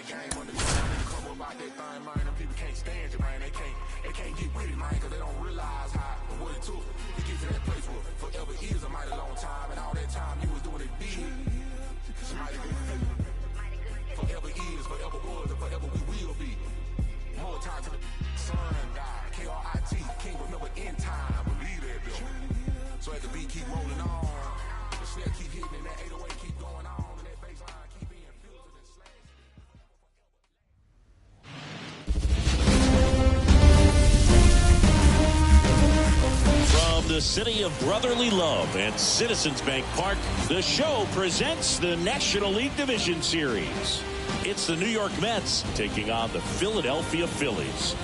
the game underground. Come up out that thing, man. Them people can't stand you, man. They can't get with it, man, because they don't realize what it took to get to that place where forever is a mighty long time, and all that time you was doing it big. It's mighty good. Forever is, forever was, and forever we will be. More time to the sun God, K-R-I-T, King remember in time, believe that though. So as the beat keep rolling on, the snare keep hitting, and that 808 keep going on, and that bass line keep being filtered and slashed. From the city of brotherly love and Citizens Bank Park, the show presents the National League Division Series. It's the New York Mets taking on the Philadelphia Phillies.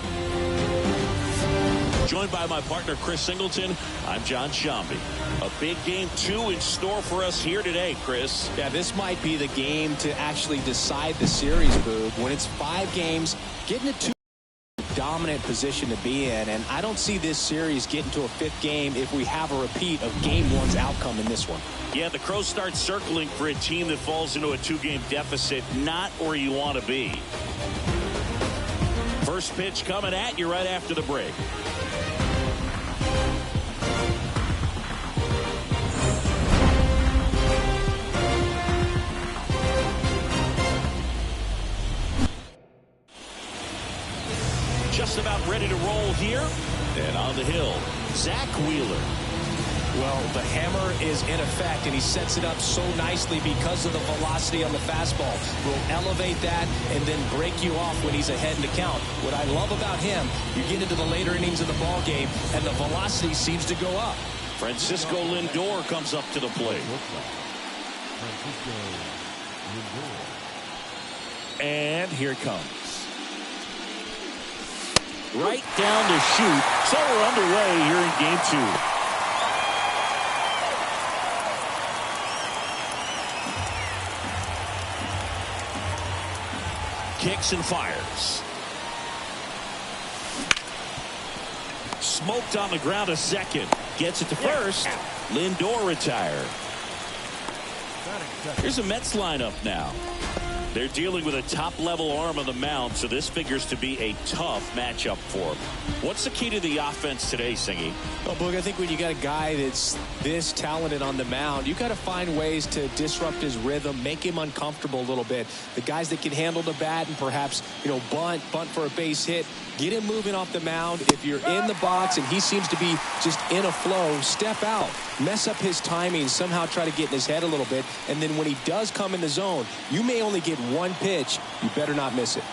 Joined by my partner Chris Singleton, I'm John Shambi. A big game 2 in store for us here today, Chris. Yeah, this might be the game to actually decide the series, Boog. When it's 5 games, getting a 2 dominant position to be in, and I don't see this series getting to a 5th game if we have a repeat of game 1's outcome in this one. Yeah, the Crows start circling for a team that falls into a 2-game deficit, not where you want to be. First pitch coming at you right after the break. Just about ready to roll here. And on the hill, Zach Wheeler. Well, the hammer is in effect, and he sets it up so nicely because of the velocity on the fastball. Will elevate that and then break you off when he's ahead in the count. What I love about him, you get into the later innings of the ball game, and the velocity seems to go up. Francisco Lindor comes up to the plate. And here it comes. Right down the chute. So we're underway here in game 2. Kicks and fires. Smoked on the ground a second. Gets it to first. Lindor retired. Here's a Mets lineup now. They're dealing with a top-level arm on the mound, so this figures to be a tough matchup for them. What's the key to the offense today, Singy? Well, Boog, I think when you got a guy that's this talented on the mound, you got to find ways to disrupt his rhythm, make him uncomfortable a little bit. The guys that can handle the bat and perhaps, bunt for a base hit, get him moving off the mound. If you're in the box and he seems to be just in a flow, step out, mess up his timing, somehow try to get in his head a little bit, and then when he does come in the zone, you may only get one pitch. You better not miss it.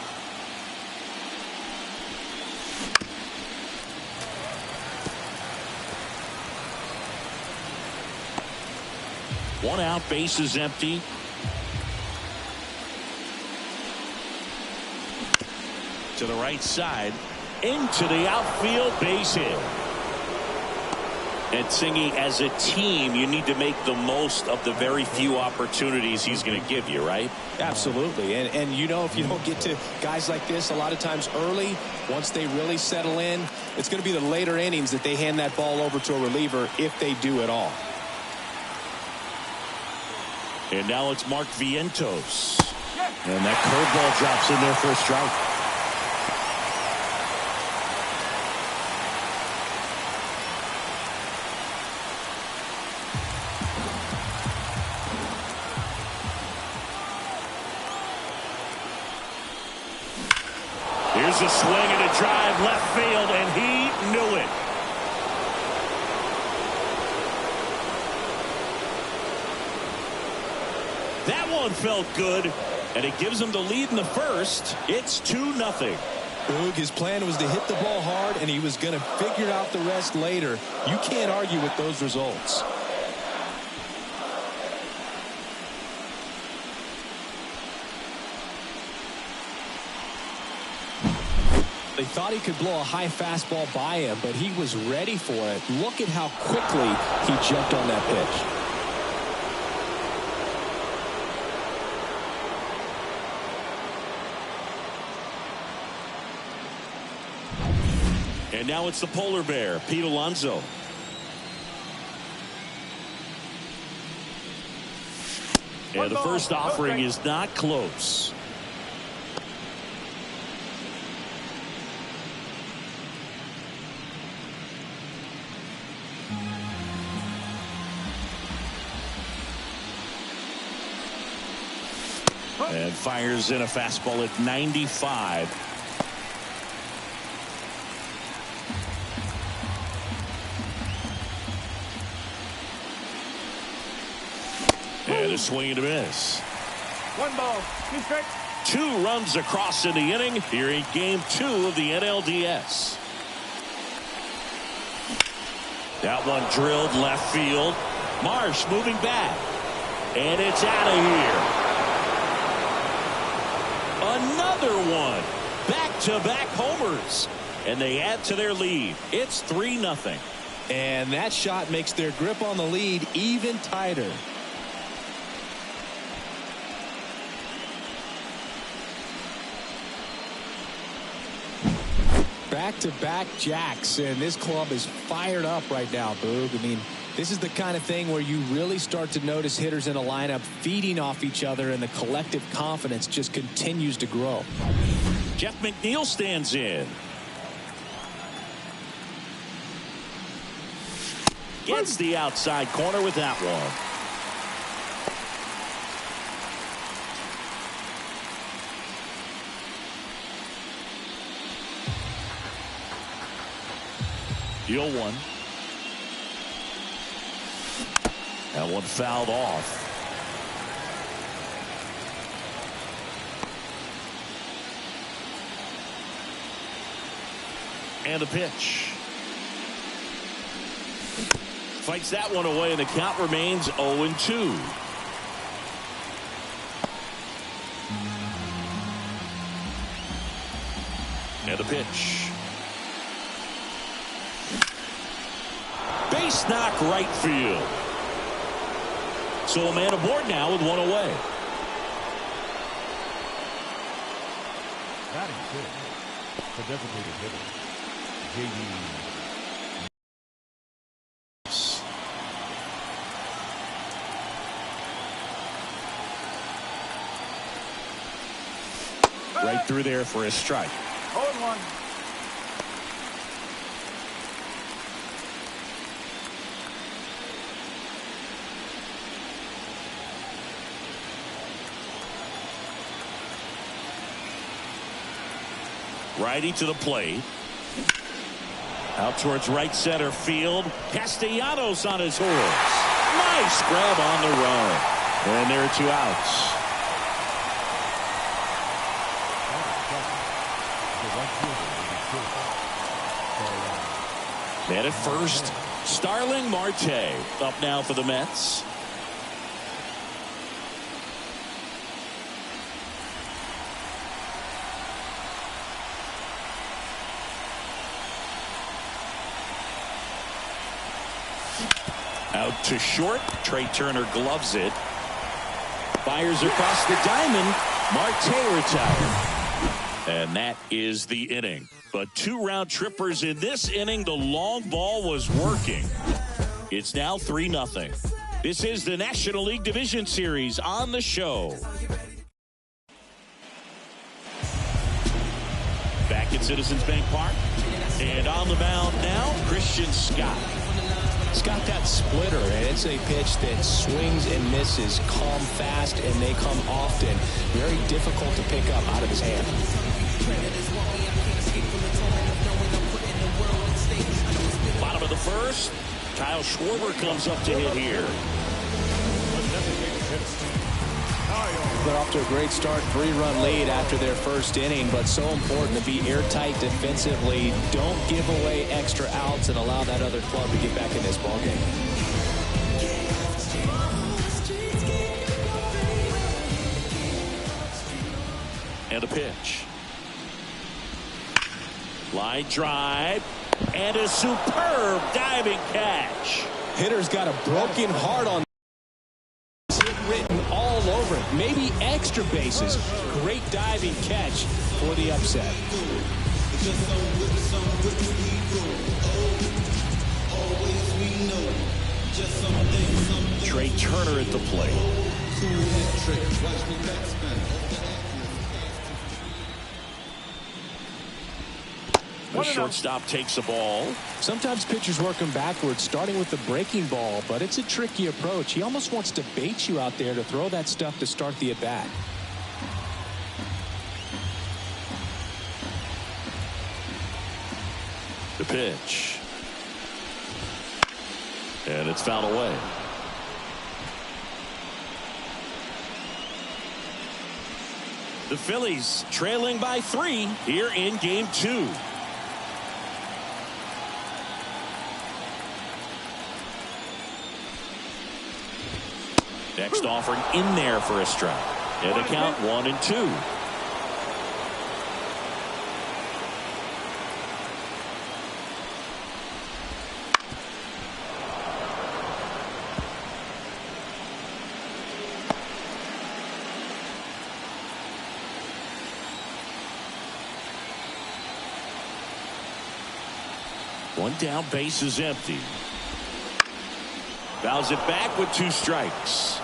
One out, base is empty. To the right side, into the outfield, base hit. And Singy, as a team, you need to make the most of the very few opportunities he's going to give you, right? Absolutely. And if you don't get to guys like this a lot of times early, once they really settle in, it's going to be the later innings that they hand that ball over to a reliever if they do at all. And now it's Mark Vientos. And that curveball drops in there for a strike. Here's a swing and a drive left field, and he knew it. That one felt good, and it gives him the lead in the first. It's 2-0. Boog, his plan was to hit the ball hard, and he was going to figure out the rest later. You can't argue with those results. They thought he could blow a high fastball by him, but he was ready for it. Look at how quickly he jumped on that pitch. And now it's the polar bear, Pete Alonso. And the first offering is not close. And fires in a fastball at 95. And a swing and a miss. 1 ball, 2 strikes. 2 runs across in the inning here in game 2 of the NLDS. That one drilled left field. Marsh moving back. And it's out of here. Another one. Back-to-back homers. And they add to their lead. It's 3-0. And that shot makes their grip on the lead even tighter. Back-to-back jacks, and this club is fired up right now, Boog. I mean, this is the kind of thing where you really start to notice hitters in a lineup feeding off each other, and the collective confidence just continues to grow. Jeff McNeil stands in. Gets the outside corner with that one. Deal 1. That one fouled off. And a pitch. Fights that one away, and the count remains 0-2. And a pitch. Base knock right field. So a man aboard now with 1 away. Batting fifth. The designated hitter, J.D. Right through there for a strike. 0-1. Righty to the plate. Out towards right center field. Castellanos on his horse. Nice grab on the run. And there are 2 outs. Man at first, Starling Marte up now for the Mets. Out to short. Trey Turner gloves it. Fires across the diamond. Marte retired. And that is the inning. But 2 round trippers in this inning. The long ball was working. It's now 3-0. This is the National League Division Series on the show. Back at Citizens Bank Park. And on the mound now, Christian Scott. It's got that splitter, and it's a pitch that swings and misses, come fast, and they come often. Very difficult to pick up out of his hand. Bottom of the first, Kyle Schwarber comes up to hit here. They're off to a great start, 3-run lead after their first inning, but so important to be airtight defensively. Don't give away extra outs and allow that other club to get back in this ballgame. And a pitch. Line drive. And a superb diving catch. Hitter's got a broken heart on written all over it. Maybe extra bases. Great diving catch for the upset. Trey Turner at the plate. The shortstop takes the ball. Sometimes pitchers work him backwards, starting with the breaking ball, but it's a tricky approach. He almost wants to bait you out there to throw that stuff to start the at-bat. pitch. And it's fouled away. The Phillies trailing by 3 here in game 2. Next offering in there for a strike. And the count 1-2. One down, base is empty. Fouls it back with 2 strikes.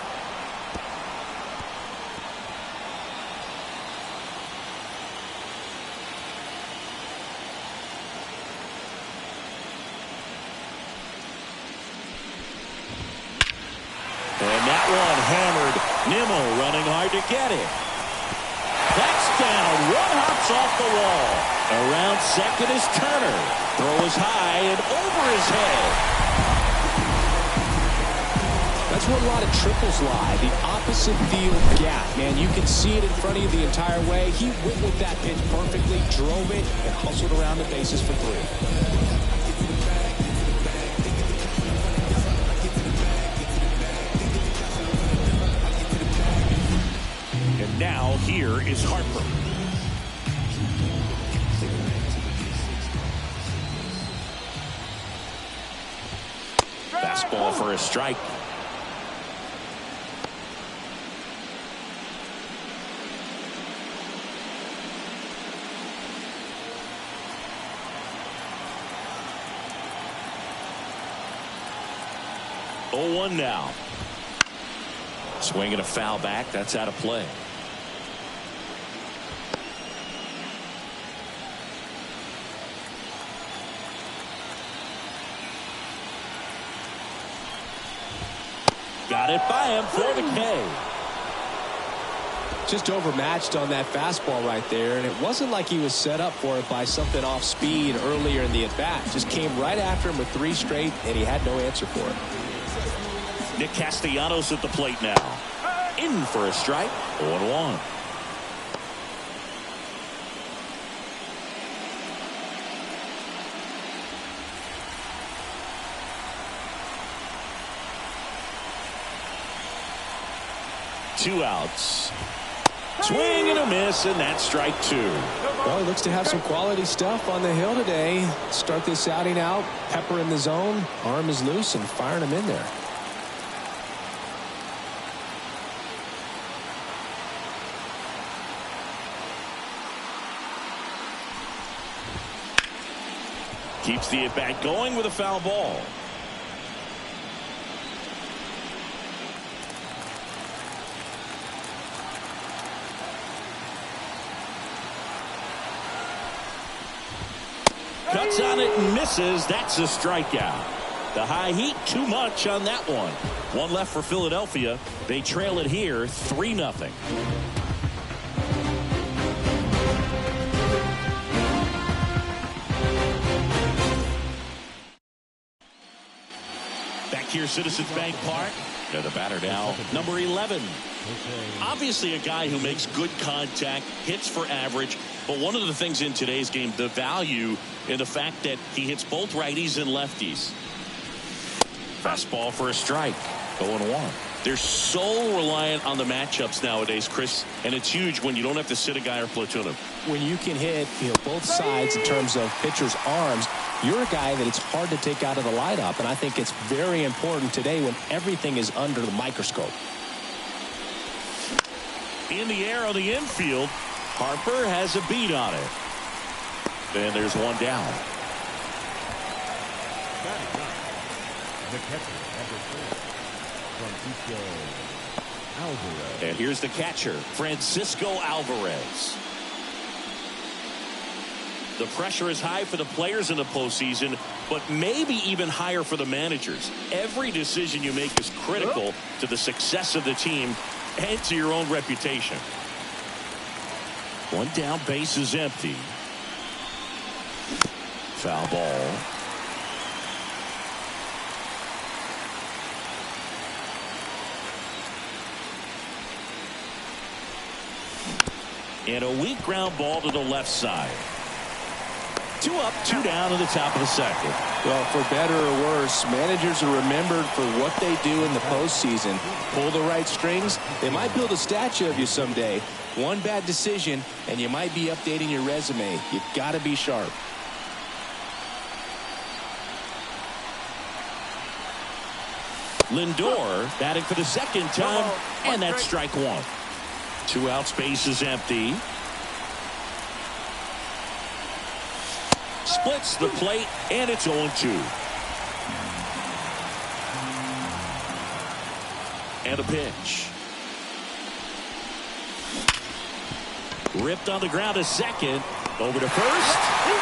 And that one hammered. Nimmo running hard to get it. That's down. One hops off the wall. Around second is Turner. Throw is high and over his head. That's where a lot of triples lie. The opposite field gap. Man, you can see it in front of you the entire way. He went with that pitch perfectly, drove it, and hustled around the bases for 3. Now here is Harper. Fastball for a strike. Oh, 1 now. Swinging a foul back. That's out of play. Got it by him for the K. Just overmatched on that fastball right there, and it wasn't like he was set up for it by something off speed earlier in the at-bat. Just came right after him with 3 straight, and he had no answer for it. Nick Castellanos at the plate now. In for a strike. 0-1. Two outs. Swing and a miss, and that's strike 2. Well, he looks to have some quality stuff on the hill today. Start this outing out. Pepper in the zone. Arm is loose and firing him in there. Keeps the at-bat going with a foul ball. Cuts on it and misses. That's a strikeout. The high heat, too much on that one. 1 left for Philadelphia. They trail it here 3-0. Back here, Citizens Bank Park. They're the batter now, number 11. Obviously a guy who makes good contact, hits for average, but one of the things in today's game, the value in the fact that he hits both righties and lefties. Fastball for a strike. 0-1. They're so reliant on the matchups nowadays, Chris, and it's huge when you don't have to sit a guy or platoon him. When you can hit, both sides in terms of pitchers' arms, you're a guy that it's hard to take out of the lineup, and I think it's very important today when everything is under the microscope. In the air on the infield, Harper has a beat on it. And there's 1 down. The catcher, number 4, Francisco Alvarez. And here's the catcher, Francisco Alvarez. The pressure is high for the players in the postseason, but maybe even higher for the managers. Every decision you make is critical to the success of the team and to your own reputation. 1 down, base is empty. Foul ball. And a weak ground ball to the left side. 2 up, 2 down in the top of the second. Well, for better or worse, managers are remembered for what they do in the postseason. Pull the right strings, they might build a statue of you someday. One bad decision, and you might be updating your resume. You got to be sharp. Lindor batting for the second time, and that's strike 1. 2 outs, base is empty. Splits the plate, and it's 0-2. And a pitch. Ripped on the ground to second. Over to first.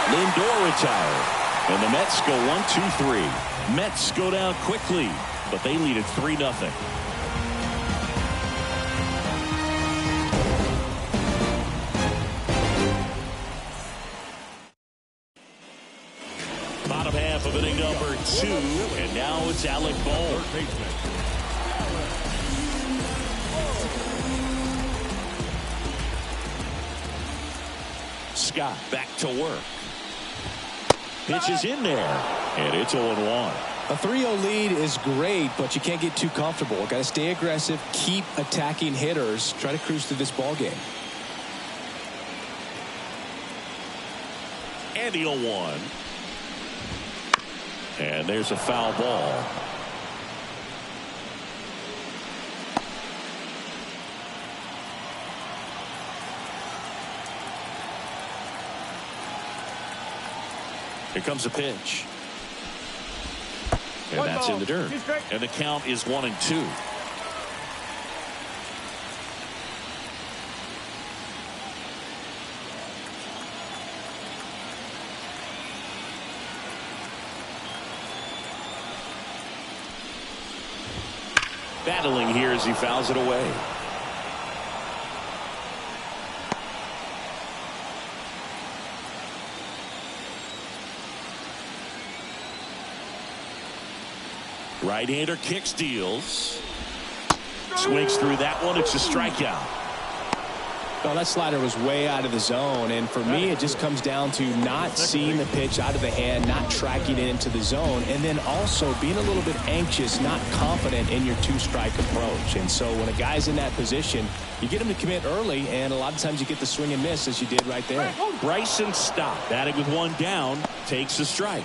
Lindor retired. And the Mets go 1-2-3. Mets go down quickly, but they lead it 3-0. Bottom half of inning number 2, and now it's Alec Bohm. Scott back to work. Pitch is in there, and it's 0-1. A 3-0 lead is great, but you can't get too comfortable. Got to stay aggressive, keep attacking hitters, try to cruise through this ball game. And the 0-1. And there's a foul ball. Here comes a pitch. And that's in the dirt. And the count is 1-2. Battling here as he fouls it away. Right-hander kicks, deals. Swings through that one. It's a strikeout. Well, that slider was way out of the zone, and for me, it just comes down to not seeing the pitch out of the hand, not tracking it into the zone, and then also being a little bit anxious, not confident in your 2-strike approach. And so when a guy's in that position, you get him to commit early, and a lot of times you get the swing and miss as you did right there. Bryson Stott, batting with 1 down, takes a strike.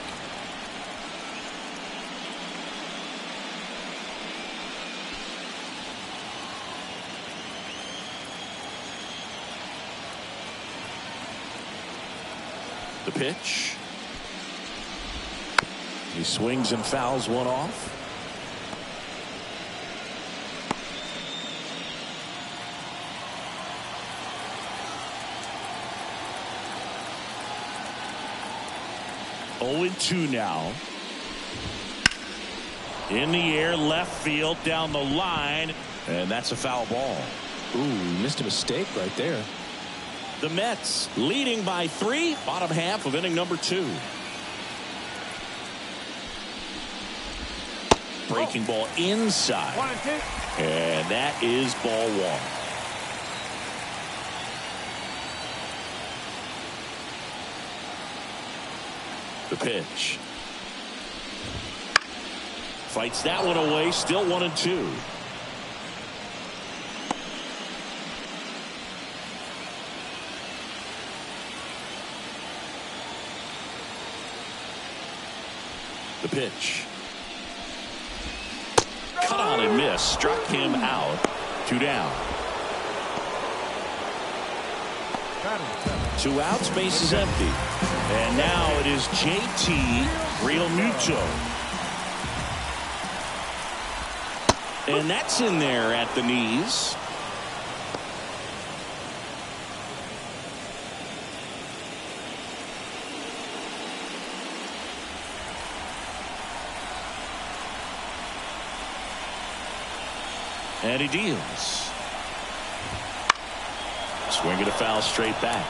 The pitch. He swings and fouls one off. Oh, 0-2 now. In the air, left field, down the line, and that's a foul ball. Ooh, missed a mistake right there. The Mets leading by 3, bottom half of inning number 2. Breaking ball inside. 1-2. And that is ball 1. The pitch. Fights that one away, still 1-2. The pitch. Cut on and miss. Struck him out. 2 down. 2 outs. Base is empty. And now it is JT Realmuto. And that's in there at the knees. And he deals. Swing and a foul straight back.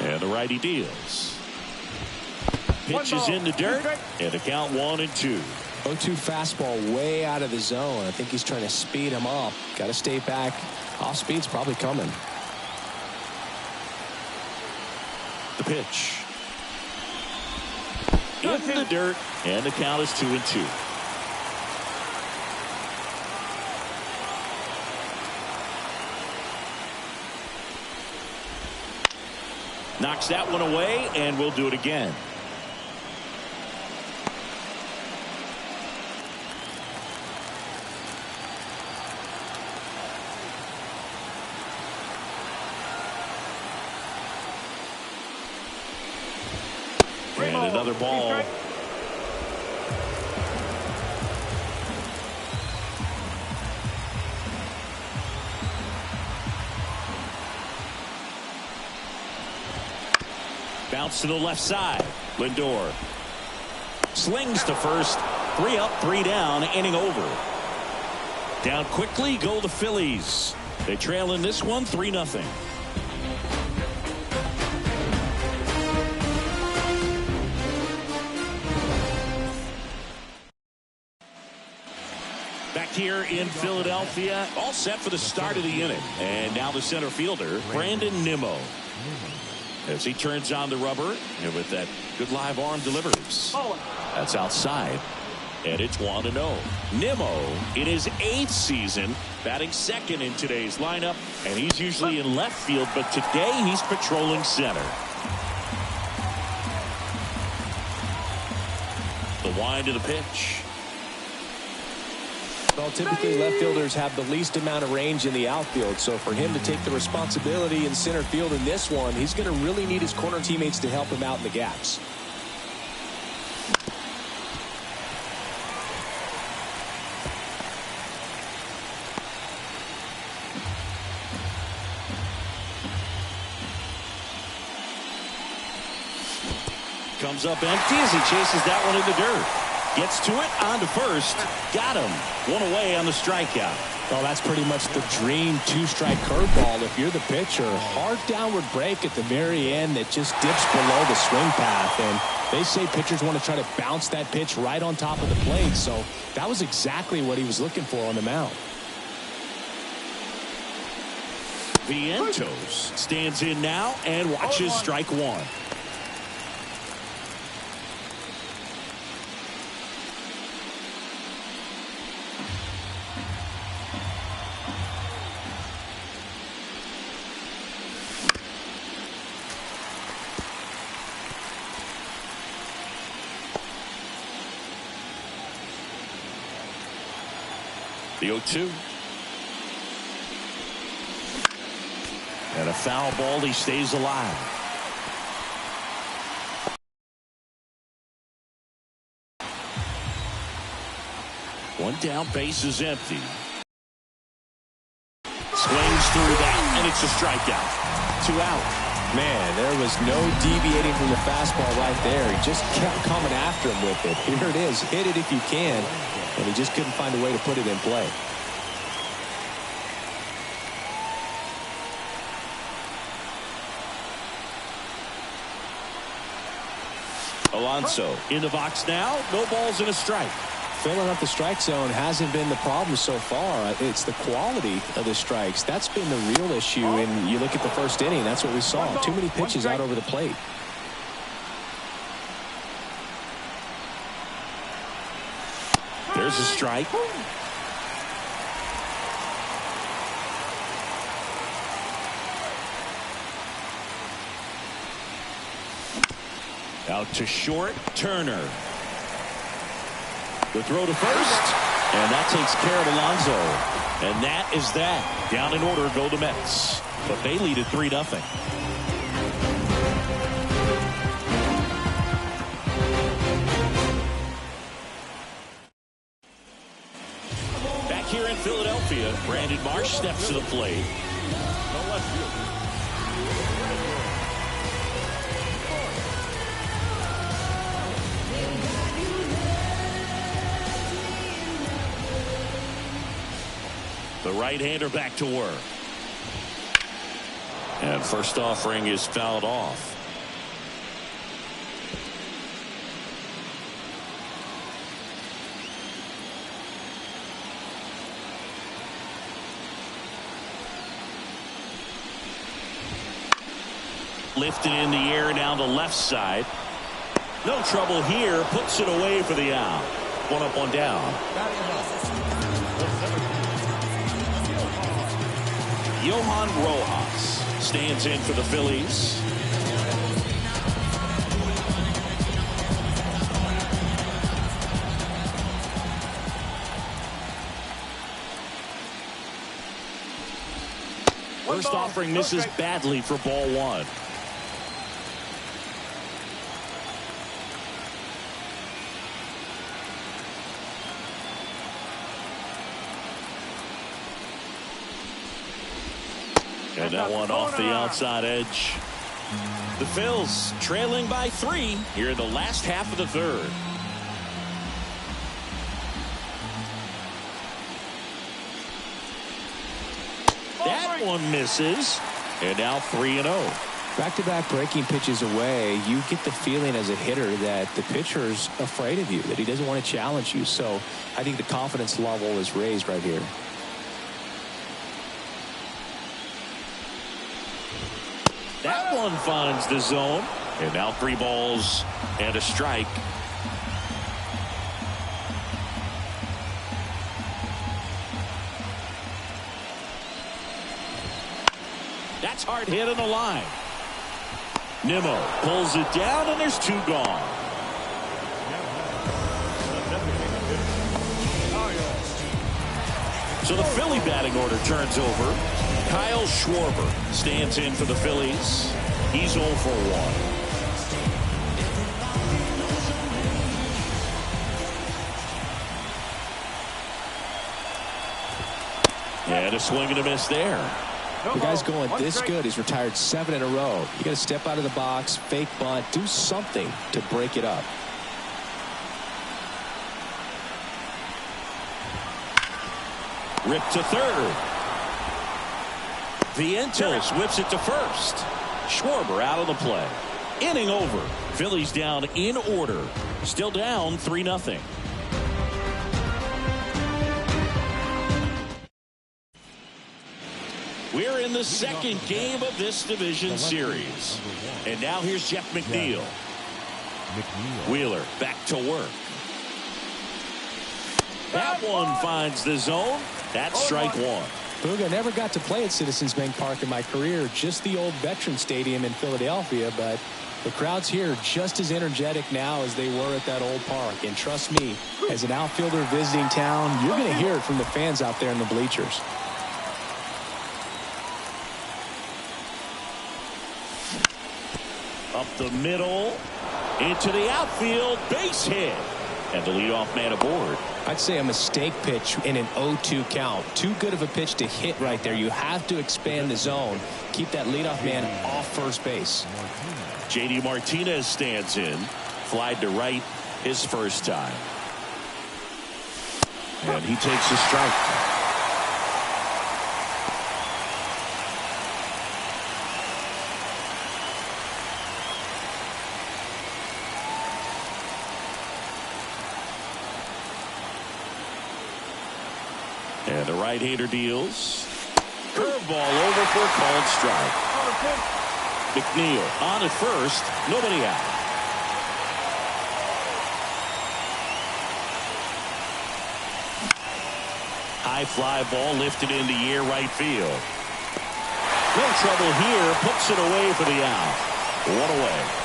And the righty deals. Pitch is in the dirt, and the count 1-2. 0-2 fastball way out of the zone. I think he's trying to speed him up. Got to stay back. Off speed's probably coming. The pitch. In the dirt, and the count is 2-2. Knocks that one away, and we'll do it again. And another ball. Bounce to the left side. Lindor slings to first. 3 up, 3 down, inning over. Down quickly go the Phillies. They trail in this one 3-0. Back here in Philadelphia, all set for the start of the inning. And now the center fielder, Brandon Nimmo. As he turns on the rubber, and with that good live arm delivers. That's outside. And it's 1-0. Nimmo in his 8th season, batting second in today's lineup. And he's usually in left field, but today he's patrolling center. The wind of the pitch. Well, typically left fielders have the least amount of range in the outfield, so for him to take the responsibility in center field in this one, he's going to really need his corner teammates to help him out in the gaps. Comes up empty as he chases that one in the dirt. Gets to it, on to first. Got him. 1 away on the strikeout. Well, that's pretty much the dream 2-strike curveball. If you're the pitcher, hard downward break at the very end that just dips below the swing path. And they say pitchers want to try to bounce that pitch right on top of the plate. So that was exactly what he was looking for on the mound. Vientos stands in now and watches strike 1. The 0-2. And a foul ball. He stays alive. One down, base is empty. Swings through that, and it's a strikeout. 2 out. Man, there was no deviating from the fastball right there. He just kept coming after him with it. Here it is. Hit it if you can. And he just couldn't find a way to put it in play. Alonso in the box now. No balls and a strike. Filling up the strike zone hasn't been the problem so far. It's the quality of the strikes. That's been the real issue. And you look at the first inning, that's what we saw. Too many pitches out over the plate. There's a strike. Out to short, Turner. The throw to first, and that takes care of Alonso. And that is that. Down in order go the Mets. But they lead at 3-0. Back here in Philadelphia, Brandon Marsh steps to the plate. The right-hander back to work. And first offering is fouled off. Lifted in the air down the left side. No trouble here. Puts it away for the out. One up, one down. Johan Rojas stands in for the Phillies. First offering misses badly for ball one. And that one off the outside edge. The Phils trailing by 3 here in the last half of the third. That one misses. And now 3-0. Back-to-back breaking pitches away, you get the feeling as a hitter that the pitcher's afraid of you, that he doesn't want to challenge you. So I think the confidence level is raised right here. That one finds the zone. And now 3 balls and a strike. That's hard hit on the line. Nimmo pulls it down, and there's 2 gone. So the Philly batting order turns over. Kyle Schwarber stands in for the Phillies. He's 0 for 1. And a swing and a miss there. The guy's going this good. He's retired 7 in a row. You got to step out of the box, fake bunt, do something to break it up. Ripped to third. Vientos whips it to first. Schwarber out of the play. Inning over. Phillies down in order. Still down 3-0. We're in the second game of this division series. And now here's Jeff McNeil. Wheeler back to work. That one finds the zone. That's strike 1. Boog, I never got to play at Citizens Bank Park in my career, just the old Veteran Stadium in Philadelphia, but the crowds here are just as energetic now as they were at that old park. And trust me, as an outfielder visiting town, you're going to hear it from the fans out there in the bleachers. Up the middle, into the outfield, base hit. And the leadoff man aboard. I'd say a mistake pitch in an 0-2 count. Too good of a pitch to hit right there. You have to expand the zone. Keep that leadoff man off first base. JD Martinez stands in. Flied to right his first time. And he takes a strike. And the right-hander deals. Curveball over for a called strike. McNeil on at first. Nobody out. High fly ball lifted in the air right field. No trouble here. Puts it away for the out. 1 away.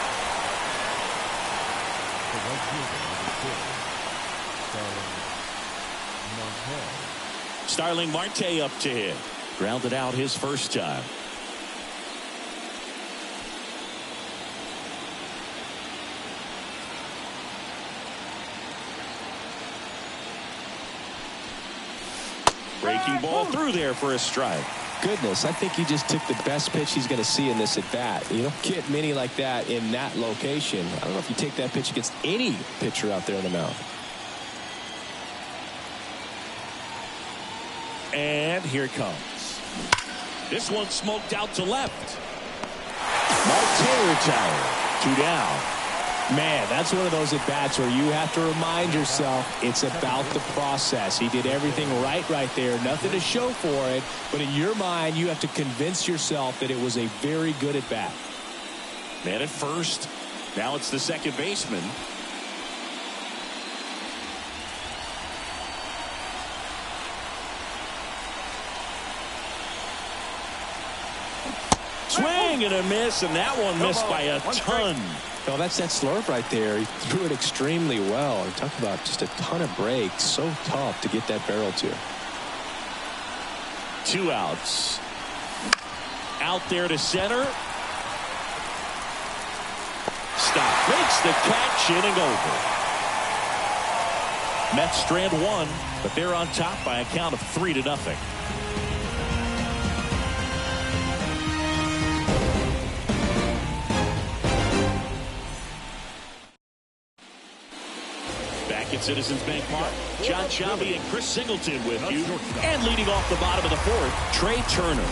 Starling Marte up to hit. Grounded out his first time. Breaking ball through there for a strike. Goodness, I think he just took the best pitch he's going to see in this at bat. You don't get many like that in that location. I don't know if you take that pitch against any pitcher out there in the mound. And here it comes. This one smoked out to left. Marte retired. 2 down. Man, that's one of those at-bats where you have to remind yourself it's about the process. He did everything right there. Nothing to show for it. But in your mind, you have to convince yourself that it was a very good at-bat. Man at first. Now it's the second baseman. Swing and a miss, and that one missed by a ton. Well, that's that slurve right there. He threw it extremely well. We're talking about just a ton of breaks. So tough to get that barrel to. 2 outs. Out there to center. Stop. Makes the catch, inning over. Mets strand 1, but they're on top by a count of 3-0. Back at Citizens Bank Park, John Sciambi and Chris Singleton with you. And leading off the bottom of the 4th, Trey Turner.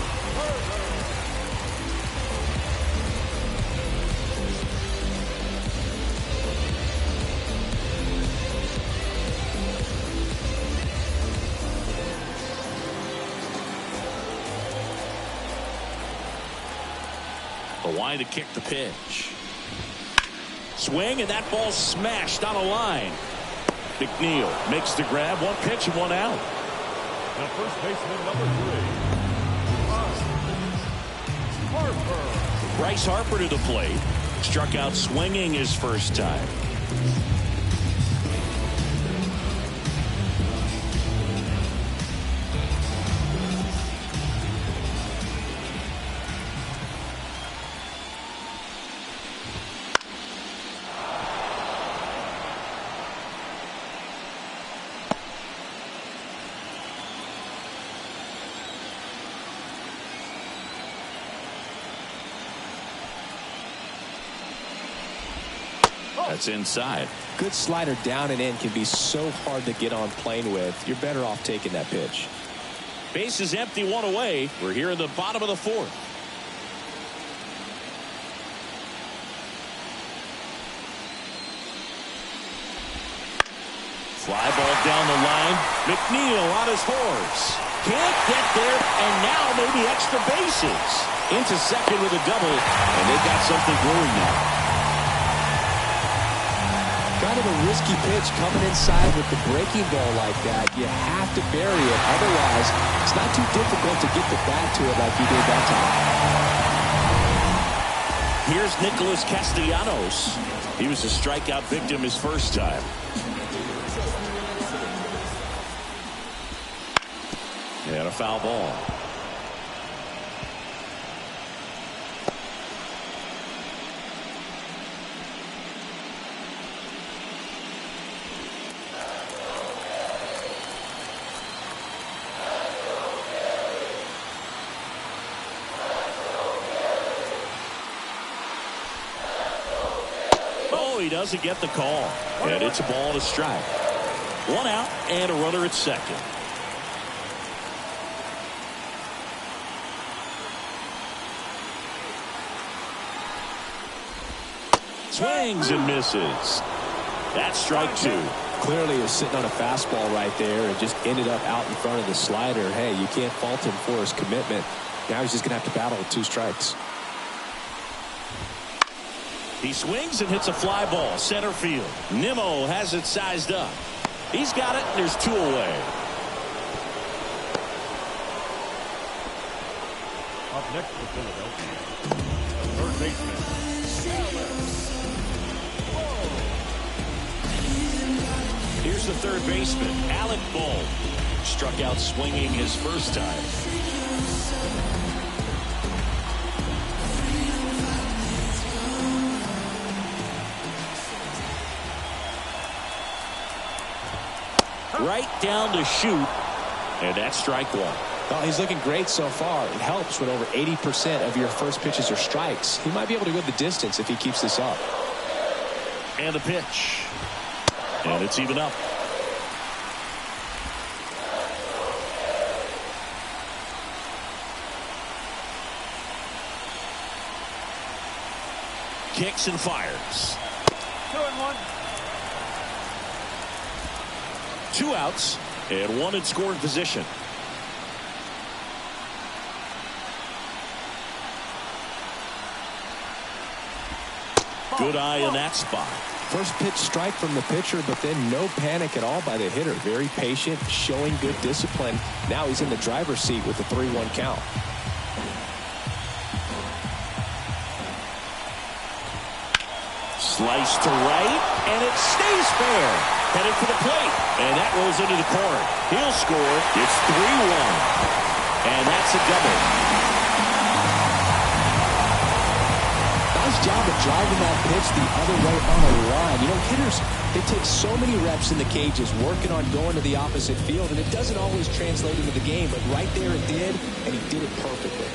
The line to kick the pitch. Swing, and that ball smashed on a line. McNeil makes the grab. 1 pitch and 1 out. Now first baseman number 3. Harper. Bryce Harper to the plate. Struck out swinging his first time. That's inside. Good slider down and in can be so hard to get on plane with. You're better off taking that pitch. Base is empty, 1 away. We're here in the bottom of the 4th. Fly ball down the line. McNeil on his horse. Can't get there, and now maybe extra bases. Into second with a double, and they've got something brewing now. Kind of a risky pitch coming inside with the breaking ball like that. You have to bury it. Otherwise, it's not too difficult to get the bat to it like you did that time. Here's Nicholas Castellanos. He was a strikeout victim his first time. And a foul ball. He doesn't get the call, and it's a ball to strike. 1 out and a runner at second. Swings and misses. That's strike 2. Clearly is sitting on a fastball right there and just ended up out in front of the slider. Hey, you can't fault him for his commitment. Now he's just going to have to battle with 2 strikes. He swings and hits a fly ball center field. Nimmo has it sized up. He's got it, and there's 2 away. Up next for Philadelphia, third baseman. Here's the third baseman, Alec Bohm. Struck out swinging his first time. Right down to shoot, and that's strike 1. Well, he's looking great so far. It helps when over 80% of your first pitches are strikes. He might be able to go the distance if he keeps this up. And the pitch. And it's even up. Kicks and fires. 2-1. 2 outs and 1 in scoring position. Good eye in that spot. First pitch strike from the pitcher, but then no panic at all by the hitter. Very patient, showing good discipline. Now he's in the driver's seat with the 3-1 count. Slice to right, and it stays fair. Headed for the plate, and that rolls into the corner. He'll score. It's 3-1, and that's a double. Nice job of driving that pitch the other way on the line. You know, hitters, they take so many reps in the cages working on going to the opposite field, and it doesn't always translate into the game, but right there it did, and he did it perfectly.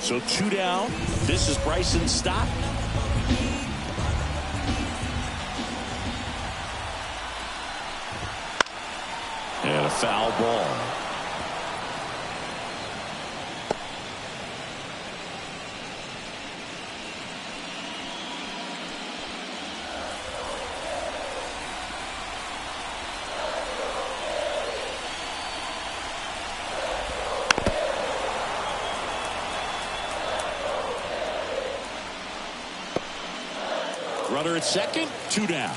So 2 down. This is Bryson Stott. And a foul ball. Runner at second, 2 down.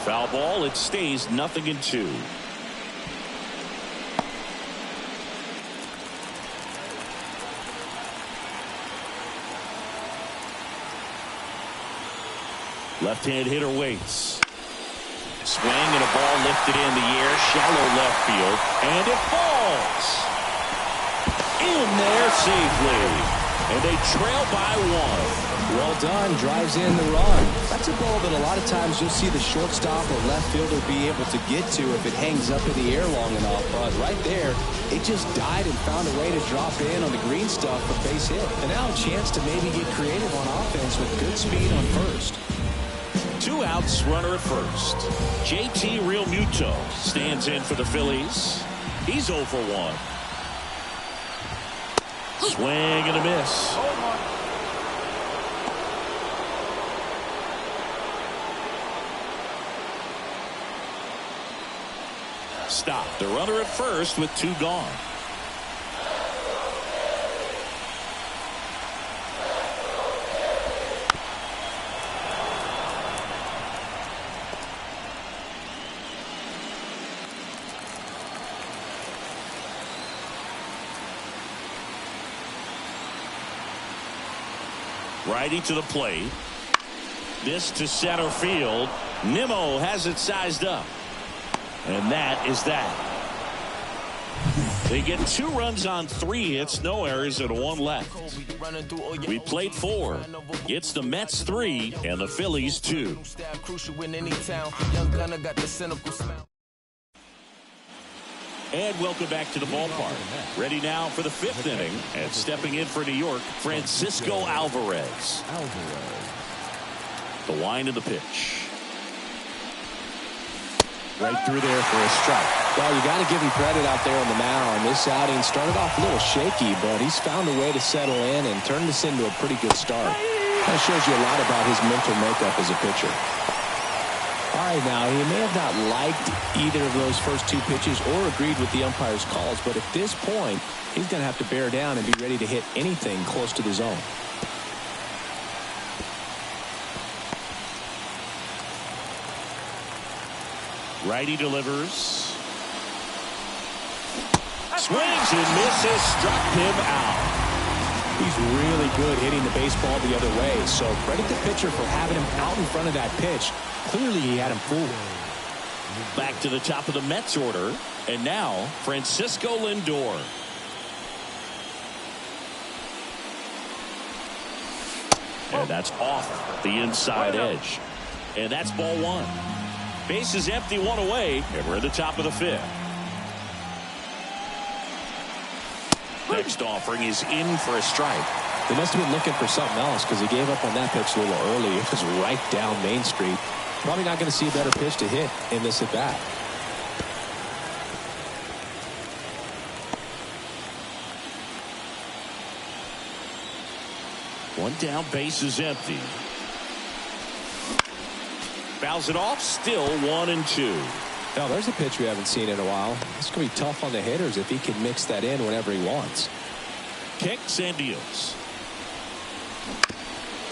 Foul ball, it stays 0-2. Left-hand hitter waits. Swing and a ball lifted in the air, shallow left field, and it falls. In there safely, and they trail by 1. Well done, drives in the run. That's a ball that a lot of times you'll see the shortstop or left fielder be able to get to if it hangs up in the air long enough. But right there, it just died and found a way to drop in on the green stuff for base hit. And now a chance to maybe get creative on offense with good speed on first. 2 outs, runner at first. JT Realmuto stands in for the Phillies. He's 0 for 1. Swing and a miss. Stop. The runner at first with 2 gone. Righty to the plate. This to center field. Nimmo has it sized up. And that is that. They get 2 runs on 3 hits, no errors, and 1 left. We played 4. It's the Mets 3 and the Phillies 2. And welcome back to the ballpark. Ready now for the 5th inning, and stepping in for New York, Francisco Alvarez. The wind of the pitch. Right through there for a strike. Well, you got to give him credit out there on the mound. This outing started off a little shaky, but he's found a way to settle in and turn this into a pretty good start. That shows you a lot about his mental makeup as a pitcher. All right, now, he may have not liked either of those first 2 pitches or agreed with the umpire's calls, but at this point, he's going to have to bear down and be ready to hit anything close to the zone. Righty delivers. Swings and misses, struck him out. He's really good hitting the baseball the other way, so credit the pitcher for having him out in front of that pitch. Clearly, he had him fooled. Back to the top of the Mets order, and now Francisco Lindor. And that's off the inside edge. And that's ball 1. Base is empty, 1 away, and we're at the top of the 5th. Next offering is in for a strike. They must have been looking for something else because he gave up on that pitch a little early. It was right down Main Street. Probably not going to see a better pitch to hit in this at bat. One down, base is empty. Fouls it off, still 1-2. Now, there's a pitch we haven't seen in a while. It's going to be tough on the hitters if he can mix that in whenever he wants. Kicks and deals.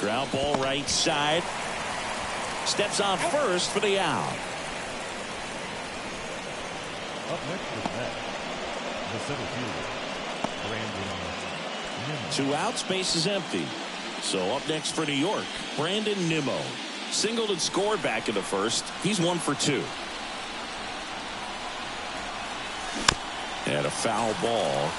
Ground ball right side. Steps on first for the out. Up next with that, the center fielder, Brandon Nimmo. 2 outs, base is empty. So up next for New York, Brandon Nimmo. Singled and scored back in the first. He's 1 for 2. And a foul ball.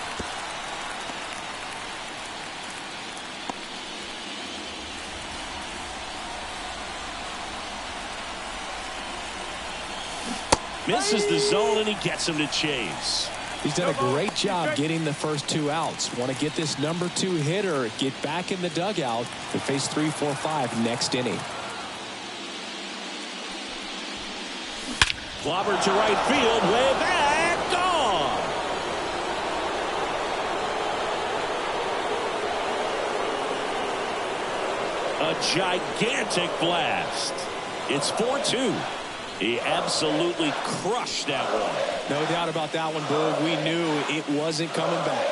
Misses the zone, and he gets him to chase. He's done a great job getting the first 2 outs. Want to get this number 2 hitter, get back in the dugout to face 3, 4, 5 next inning. Clobbered to right field, way back, gone. A gigantic blast. It's 4-2. He absolutely crushed that one. No doubt about that one, Boog. We knew it wasn't coming back.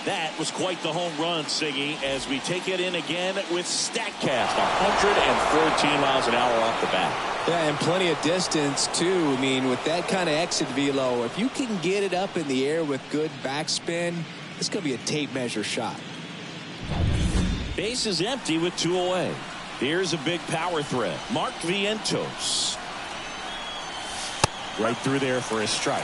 That was quite the home run, Siggy, as we take it in again with StatCast. 114 miles an hour off the bat. Yeah, and plenty of distance, too. I mean, with that kind of exit velo, if you can get it up in the air with good backspin, it's going to be a tape measure shot. Base is empty with 2 away. Here's a big power threat. Mark Vientos. Right through there for a strike.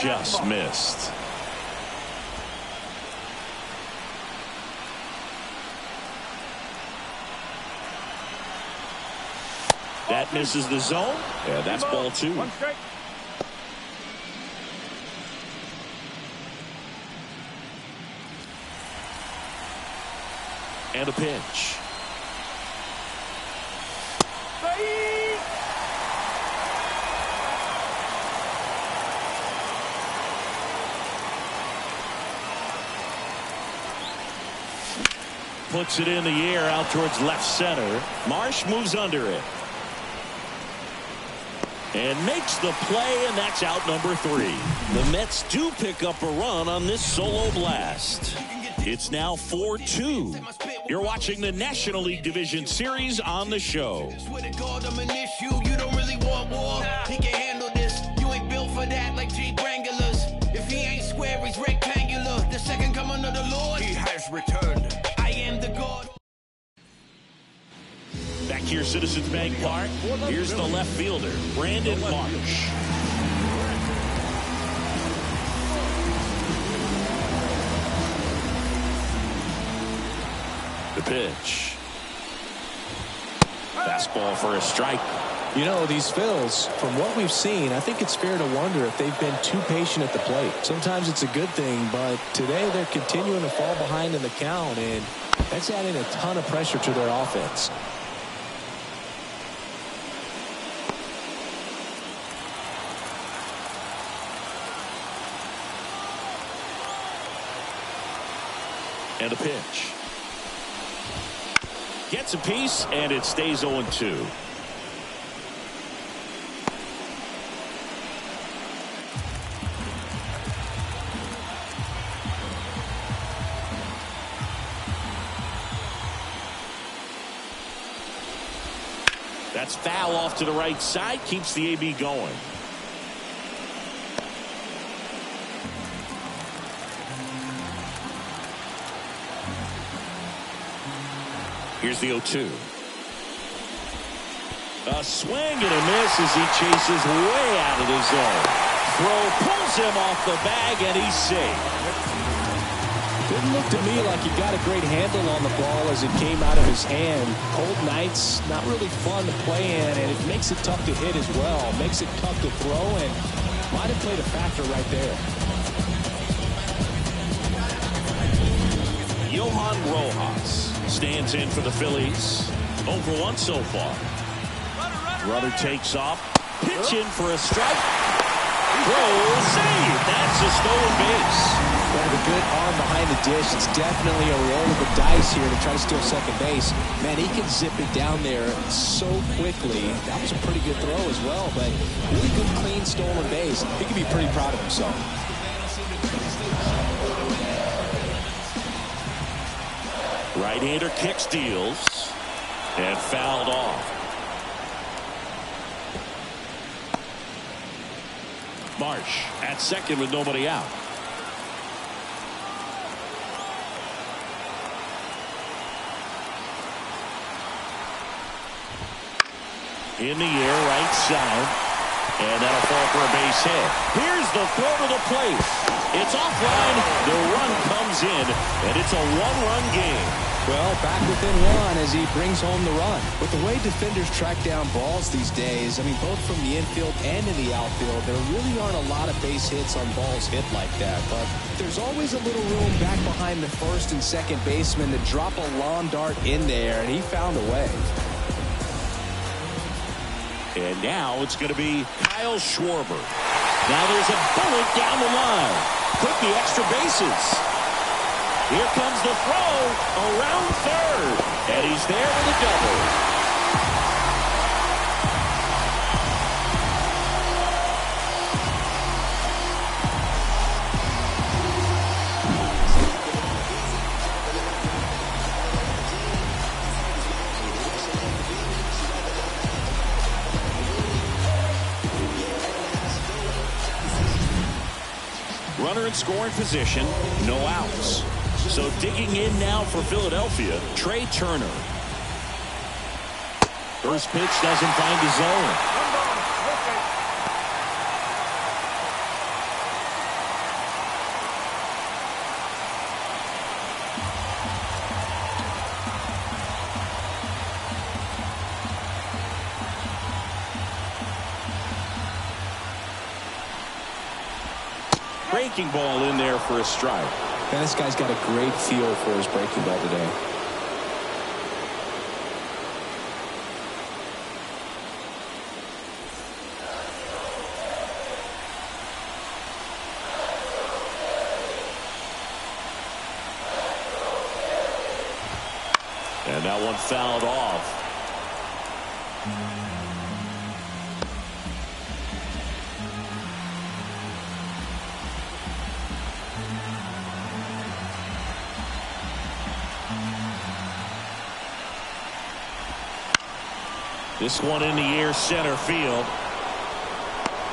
Just missed. That misses the zone. Yeah, that's ball 2. And a pitch. Puts it in the air out towards left center. Marsh moves under it. And makes the play, and that's out number 3. The Mets do pick up a run on this solo blast. It's now 4-2. You're watching the National League Division Series on the show. You don't really want war. He can handle this. You ain't built for that like Jeep Wranglers. If he ain't square, he's rectangular. The second coming of the Lord, he has returned. I am the God. Back here, Citizens Bank Park. Here's the left fielder, Brandon Marsh. The pitch. Fastball for a strike. You know, these Phils, from what we've seen, I think it's fair to wonder if they've been too patient at the plate. Sometimes it's a good thing, but today they're continuing to fall behind in the count, and that's adding a ton of pressure to their offense. And a pitch. Gets a piece, and it stays 0-2. That's foul off to the right side, keeps the AB going. Here's the 0-2. A swing and a miss as he chases way out of the zone. Throw pulls him off the bag, and he's safe. Didn't look to me like he got a great handle on the ball as it came out of his hand. Cold nights, not really fun to play in, and it makes it tough to hit as well. Makes it tough to throw, and might have played a factor right there. Rojas stands in for the Phillies. 0 for 1 so far. Runner takes off. Pitch in for a strike. Throw, save. That's a stolen base. Well, the good arm behind the dish. It's definitely a roll of the dice here to try to steal second base. Man, he can zip it down there so quickly. That was a pretty good throw as well, but really good, clean, stolen base. He can be pretty proud of himself. Right-hander kick steals and fouled off. Marsh at second with nobody out. In the air, right side, and that'll fall for a base hit. Here's the throw to the plate. It's offline. The run comes in, and it's a one-run game. Well, back within one as he brings home the run. With the way defenders track down balls these days, I mean, both from the infield and in the outfield, there really aren't a lot of base hits on balls hit like that. But there's always a little room back behind the first and second baseman to drop a lawn dart in there, and he found a way. And now it's going to be Kyle Schwarber. Now there's a bullet down the line. Could be extra bases. Here comes the throw around third. And he's there with a double. Runner in scoring position, no outs. So digging in now for Philadelphia, Trey Turner. First pitch doesn't find the zone. Breaking ball in there for a strike. Man, this guy's got a great feel for his breaking ball today. And that one fouled off. This one in the air, center field.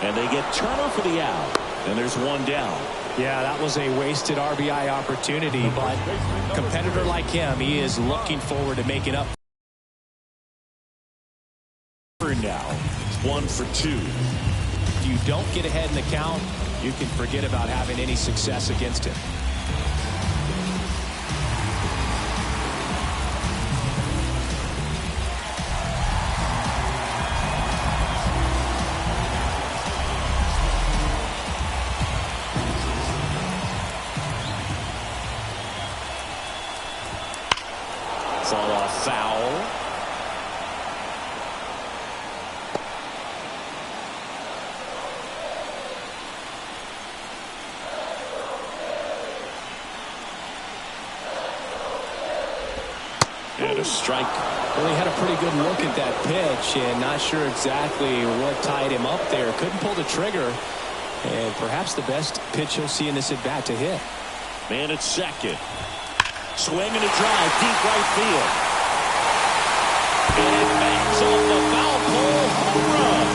And they get Turner for the out. And there's one down. Yeah, that was a wasted RBI opportunity, but a competitor like him, he is looking forward to making up. Now, 1 for 2. If you don't get ahead in the count, you can forget about having any success against him. Fall off foul. And a strike. Well, he had a pretty good look at that pitch and not sure exactly what tied him up there. Couldn't pull the trigger. And perhaps the best pitch he'll see in this at-bat to hit. Man at second. Swing and a drive, deep right field. And it bangs off the foul pole, home run.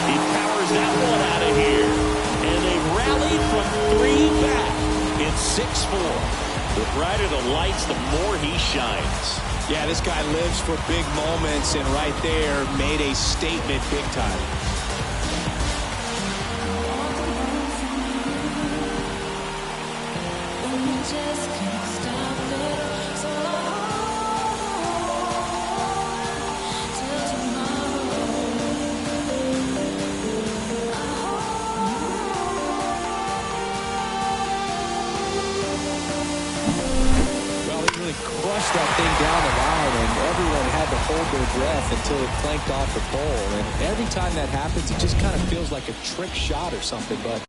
He powers that one out of here. And they've rallied from 3 back. It's 6-4. The brighter the lights, the more he shines. Yeah, this guy lives for big moments, and right there made a statement big time. pushed that thing down the line, and everyone had to hold their breath until it clanked off the pole. And every time that happens, it just kind of feels like a trick shot or something. But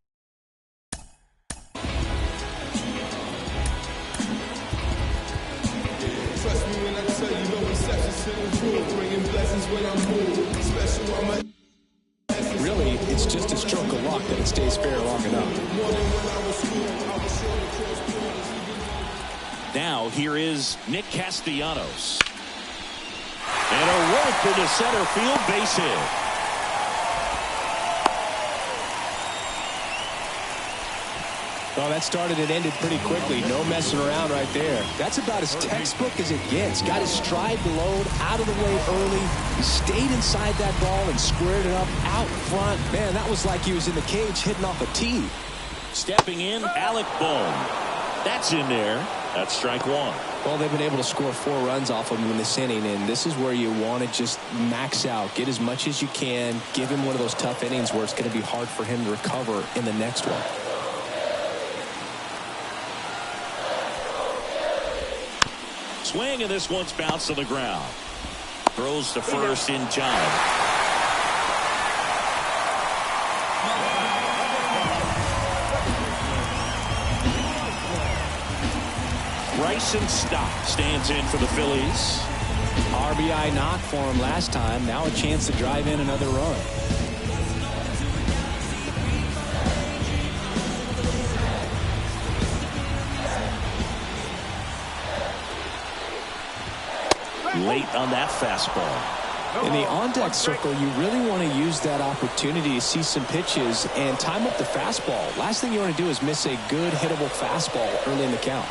trust me when I tell you, no exceptions to the rule. Bringing blessings when I'm cool. Special on my. Really, it's just a stroke of luck that it stays fair long enough. Now here is Nick Castellanos. And a rope into center field, base hit. Oh, that started and ended pretty quickly. No messing around right there. That's about as textbook as it gets. Got his stride load out of the way early. He stayed inside that ball and squared it up out front. Man, that was like he was in the cage hitting off a tee. Stepping in, Alec Bohm. That's in there. That's strike one. Well, they've been able to score 4 runs off of him in this inning, and this is where you want to just max out. Get as much as you can. Give him one of those tough innings where it's going to be hard for him to recover in the next one. Swing, and this one's bounced to the ground. Throws to first in time. Bryson Stott stands in for the Phillies. RBI knock for him last time. Now a chance to drive in another run. Late on that fastball. In the on-deck circle, you really want to use that opportunity to see some pitches and time up the fastball. Last thing you want to do is miss a good hittable fastball early in the count.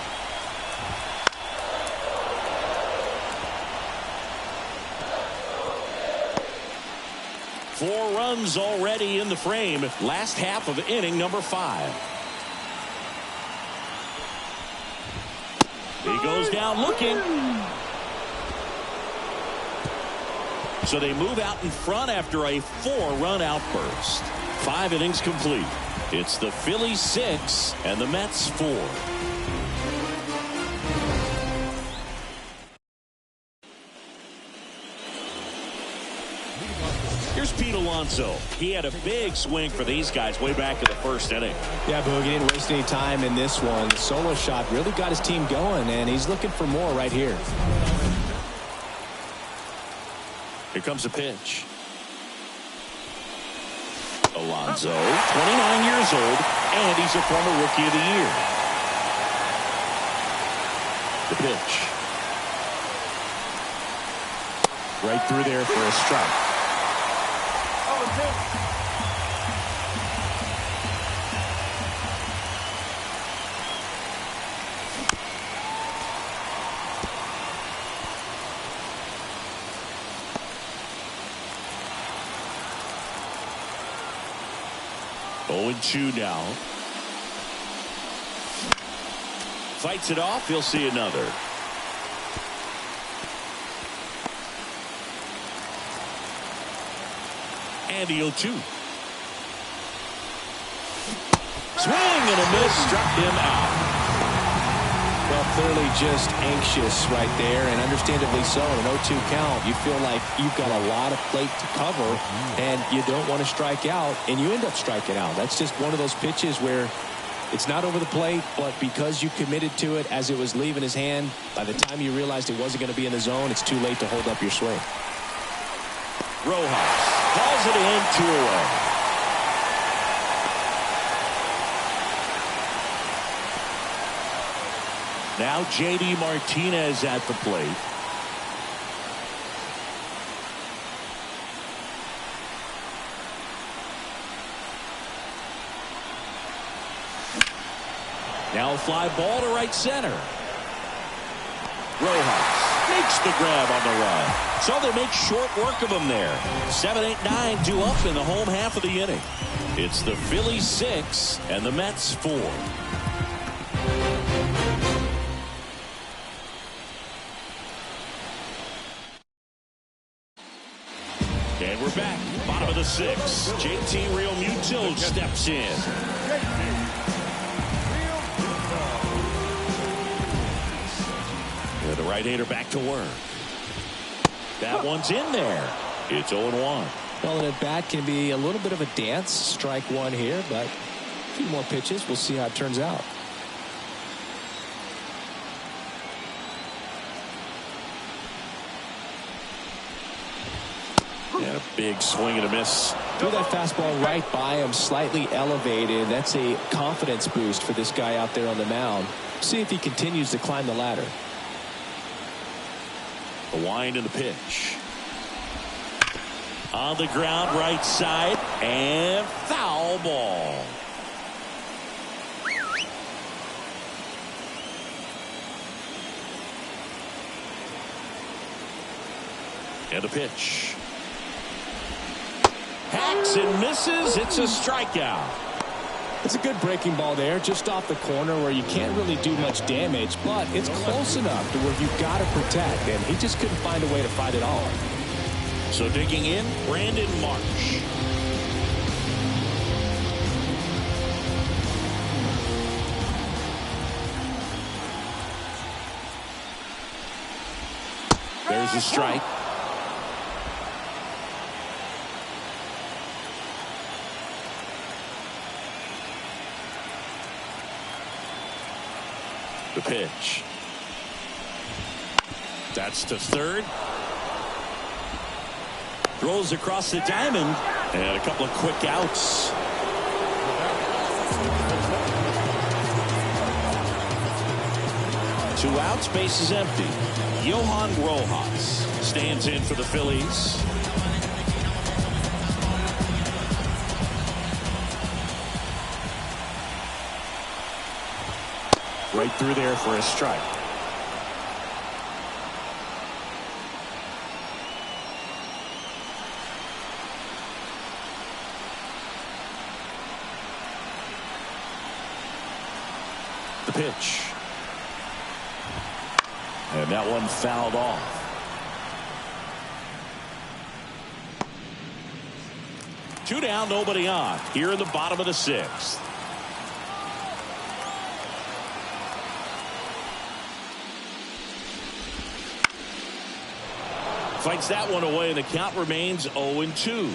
Four runs already in the frame. Last half of inning number 5. He goes down looking. So they move out in front after a 4-run outburst. 5 innings complete. It's the Phillies 6 and the Mets 4. Here's Pete Alonso. He had a big swing for these guys way back in the first inning. Yeah, Boog, he didn't waste any time in this one. The solo shot really got his team going, and he's looking for more right here. Here comes a pitch. Alonso, 29 years old, and he's a former Rookie of the Year. The pitch. Right through there for a strike. 0-2 now. Fights it off. He'll see another. And the 0-2. Swing and a miss. Struck him out. Well, clearly just anxious right there, and understandably so. In an 0-2 count, you feel like you've got a lot of plate to cover, and you don't want to strike out, and you end up striking out. That's just one of those pitches where it's not over the plate, but because you committed to it as it was leaving his hand, by the time you realized it wasn't going to be in the zone, it's too late to hold up your swing. Rojas calls it in, 2 away. Now J.D. Martinez at the plate. Now a fly ball to right center. Rojas makes the grab on the run. So they make short work of him there. 7, 8, 9, 2 up in the home half of the inning. It's the Phillies 6 and the Mets 4. And we're back. Bottom of the 6th. JT Realmuto steps in. Yeah, the right right-hander back to work. That one's in there. It's 0-1. Well, an at-bat can be a little bit of a dance. Strike one here, but a few more pitches. We'll see how it turns out. And a big swing and a miss. Threw that fastball right by him, slightly elevated. That's a confidence boost for this guy out there on the mound. See if he continues to climb the ladder. The wind and the pitch. On the ground, right side, and foul ball. And a pitch. Hacks and misses. It's a strikeout. It's a good breaking ball there, just off the corner where you can't really do much damage, but it's close enough to where you've got to protect, and he just couldn't find a way to fight it all. So digging in, Brandon Marsh. There's a strike. The pitch. That's to third. Throws across the diamond. And a couple of quick outs. Two outs, base is empty. Johan Rojas stands in for the Phillies. Right through there for a strike. The pitch. And that one fouled off. Two down, nobody on. Here in the bottom of the sixth. Fights that one away, and the count remains 0-2.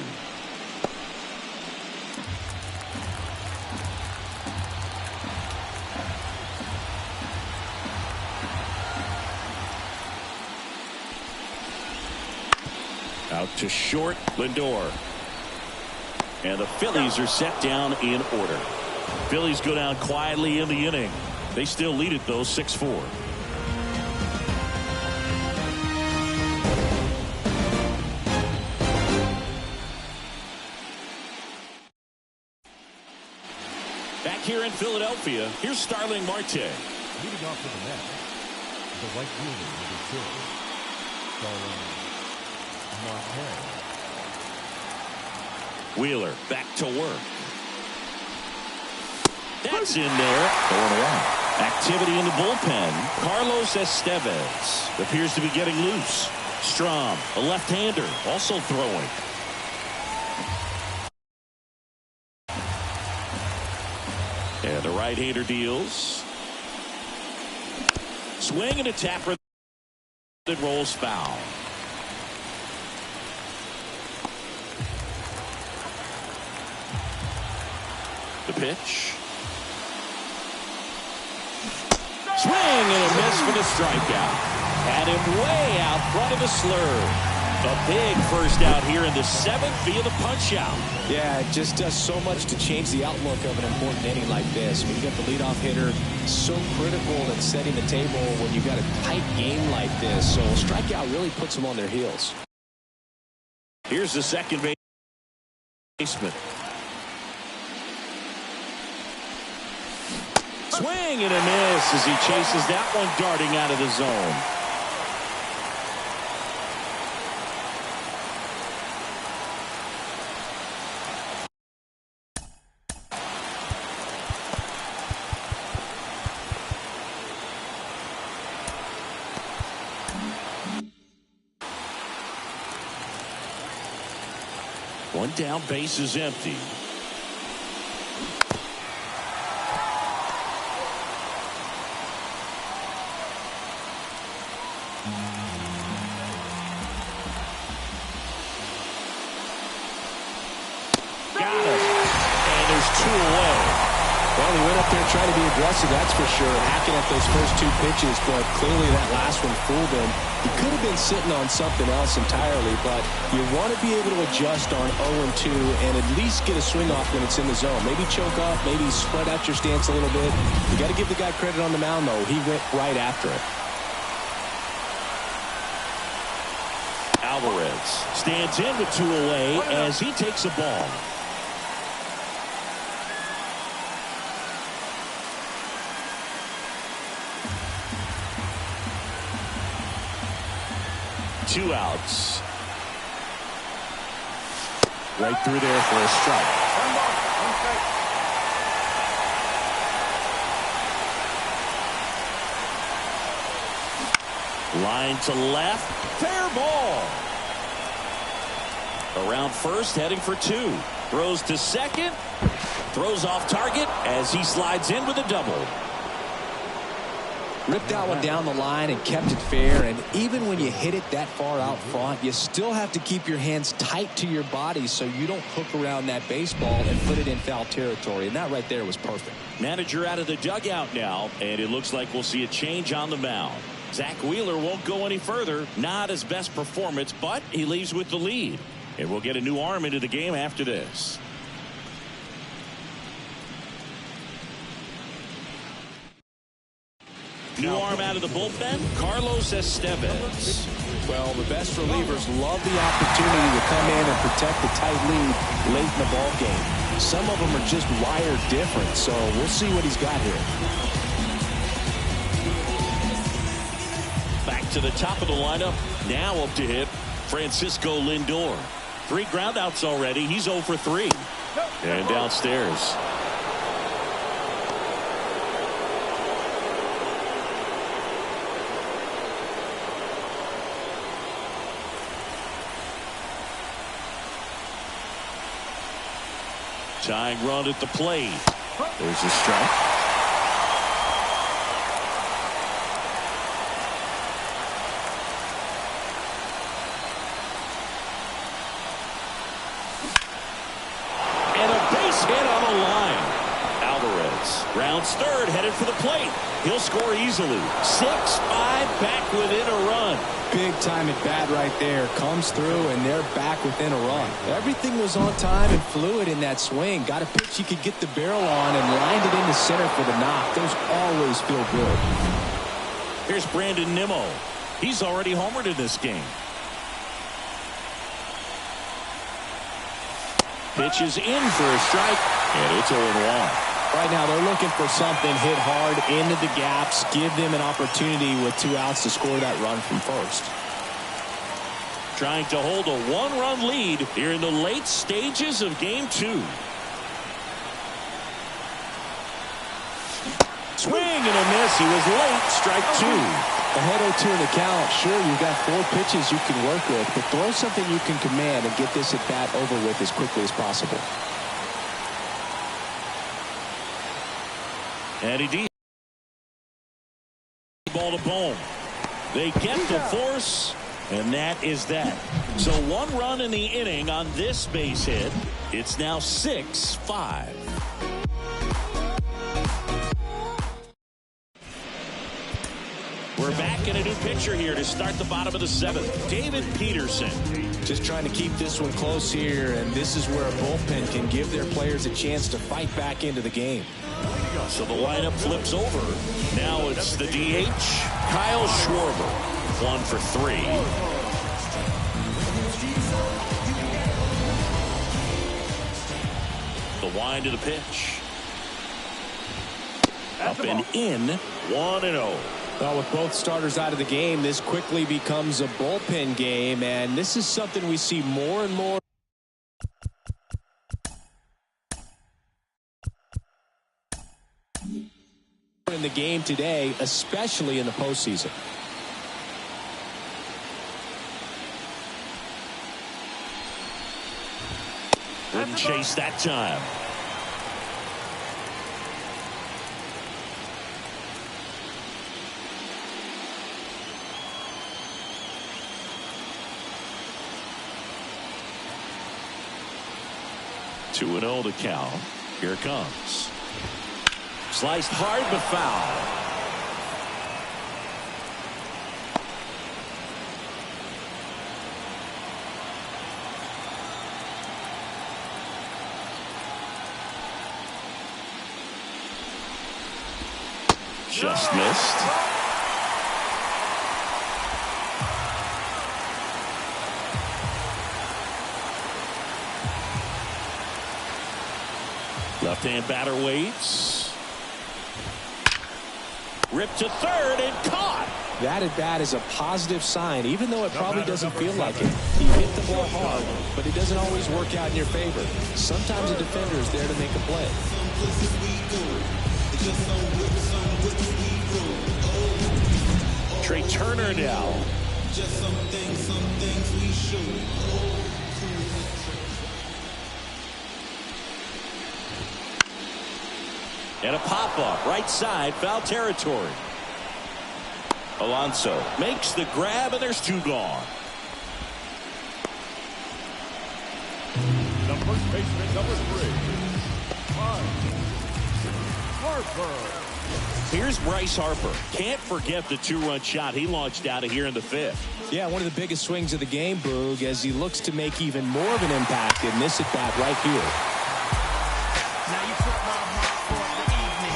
Out to short, Lindor. And the Phillies are set down in order. Phillies go down quietly in the inning. They still lead it, though, 6-4. Back here in Philadelphia, here's Starling Marte. Leading off to the net, the right fielder, number 2, Starling Marte. Wheeler back to work. That's in there. 0-1. Activity in the bullpen. Carlos Estevez appears to be getting loose. Strom, a left-hander, also throwing. And the right-hander deals. Swing and a tapper that rolls foul. The pitch. Swing and a miss for the strikeout. Had him way out front of the slurve. A big first out here in the 7th via the punch out. Yeah, it just does so much to change the outlook of an important inning like this. When you got the leadoff hitter, so critical in setting the table when you got a tight game like this. So a strikeout really puts them on their heels. Here's the second baseman. Swing and a miss as he chases that one darting out of the zone. One down, base is empty. Got him. And there's 2 away. Well, he went up there trying to be aggressive, that's for sure, hacking at those first 2 pitches, but clearly that last one fooled him. He could have been sitting on something else entirely, but you want to be able to adjust on 0-2 and at least get a swing off when it's in the zone. Maybe choke up, maybe spread out your stance a little bit. You got to give the guy credit on the mound, though. He went right after it. Alvarez stands in with 2 away as he takes a ball. Two outs. Right through there for a strike. Line to left. Fair ball. Around first, heading for 2. Throws to second. Throws off target as he slides in with a double. Ripped that one down the line and kept it fair, and even when you hit it that far out front, you still have to keep your hands tight to your body so you don't hook around that baseball and put it in foul territory, and that right there was perfect. Manager out of the dugout now, and it looks like we'll see a change on the mound. Zach Wheeler won't go any further. Not his best performance, but he leaves with the lead, and we'll get a new arm into the game after this. New arm out of the bullpen, Carlos Estevez. Well, the best relievers love the opportunity to come in and protect the tight lead late in the ball game. Some of them are just wired different, so we'll see what he's got here. Back to the top of the lineup. Now up to hit Francisco Lindor. 3 groundouts already. He's 0 for 3. And downstairs. Tying run at the plate. There's a strike. And a base hit on the line. Alvarez rounds third, headed for the plate. He'll score easily. 6-5, back within a run. Big time at bat right there. Comes through, and they're back within a run. Everything was on time and fluid in that swing. Got a pitch you could get the barrel on and lined it into center for the knock. Those always feel good. Here's Brandon Nimmo. He's already homered in this game. Pitch is in for a strike, and it's 0-1. Right now, they're looking for something, hit hard into the gaps, give them an opportunity with 2 outs to score that run from first. Trying to hold a 1-run lead here in the late stages of game 2. Swing and a miss. He was late. Strike 2. Ahead 0-2 in the count. Sure, you've got 4 pitches you can work with, but throw something you can command and get this at bat over with as quickly as possible. And he ball to Bohm. They get the force, and that is that. So 1 run in the inning on this base hit. It's now 6-5. We're back in a new pitcher here to start the bottom of the 7th. David Peterson. Just trying to keep this one close here, and this is where a bullpen can give their players a chance to fight back into the game. So the lineup flips over. Now it's the DH, Kyle Schwarber. 1 for 3. The wind of the pitch. Up and in. 1-0. Well, with both starters out of the game, this quickly becomes a bullpen game, and this is something we see more and more in the game today, especially in the postseason. Wouldn't chase that time. 2-0 to count. Here it comes. Sliced hard but foul. Just missed. Left-hand batter waits. Ripped to third and caught. That at bat is a positive sign, even though it probably doesn't feel like it. He hit the ball hard, but it doesn't always work out in your favor. Sometimes a defender is there to make a play. Trey Turner now. Just some things we should. And a pop-up, right side, foul territory. Alonso makes the grab, and there's two gone. The first baseman, number 3, Harper. Here's Bryce Harper. Can't forget the 2-run shot he launched out of here in the 5th. Yeah, one of the biggest swings of the game, Boog, as he looks to make even more of an impact in this at bat right here. Now you took my heart for the evening.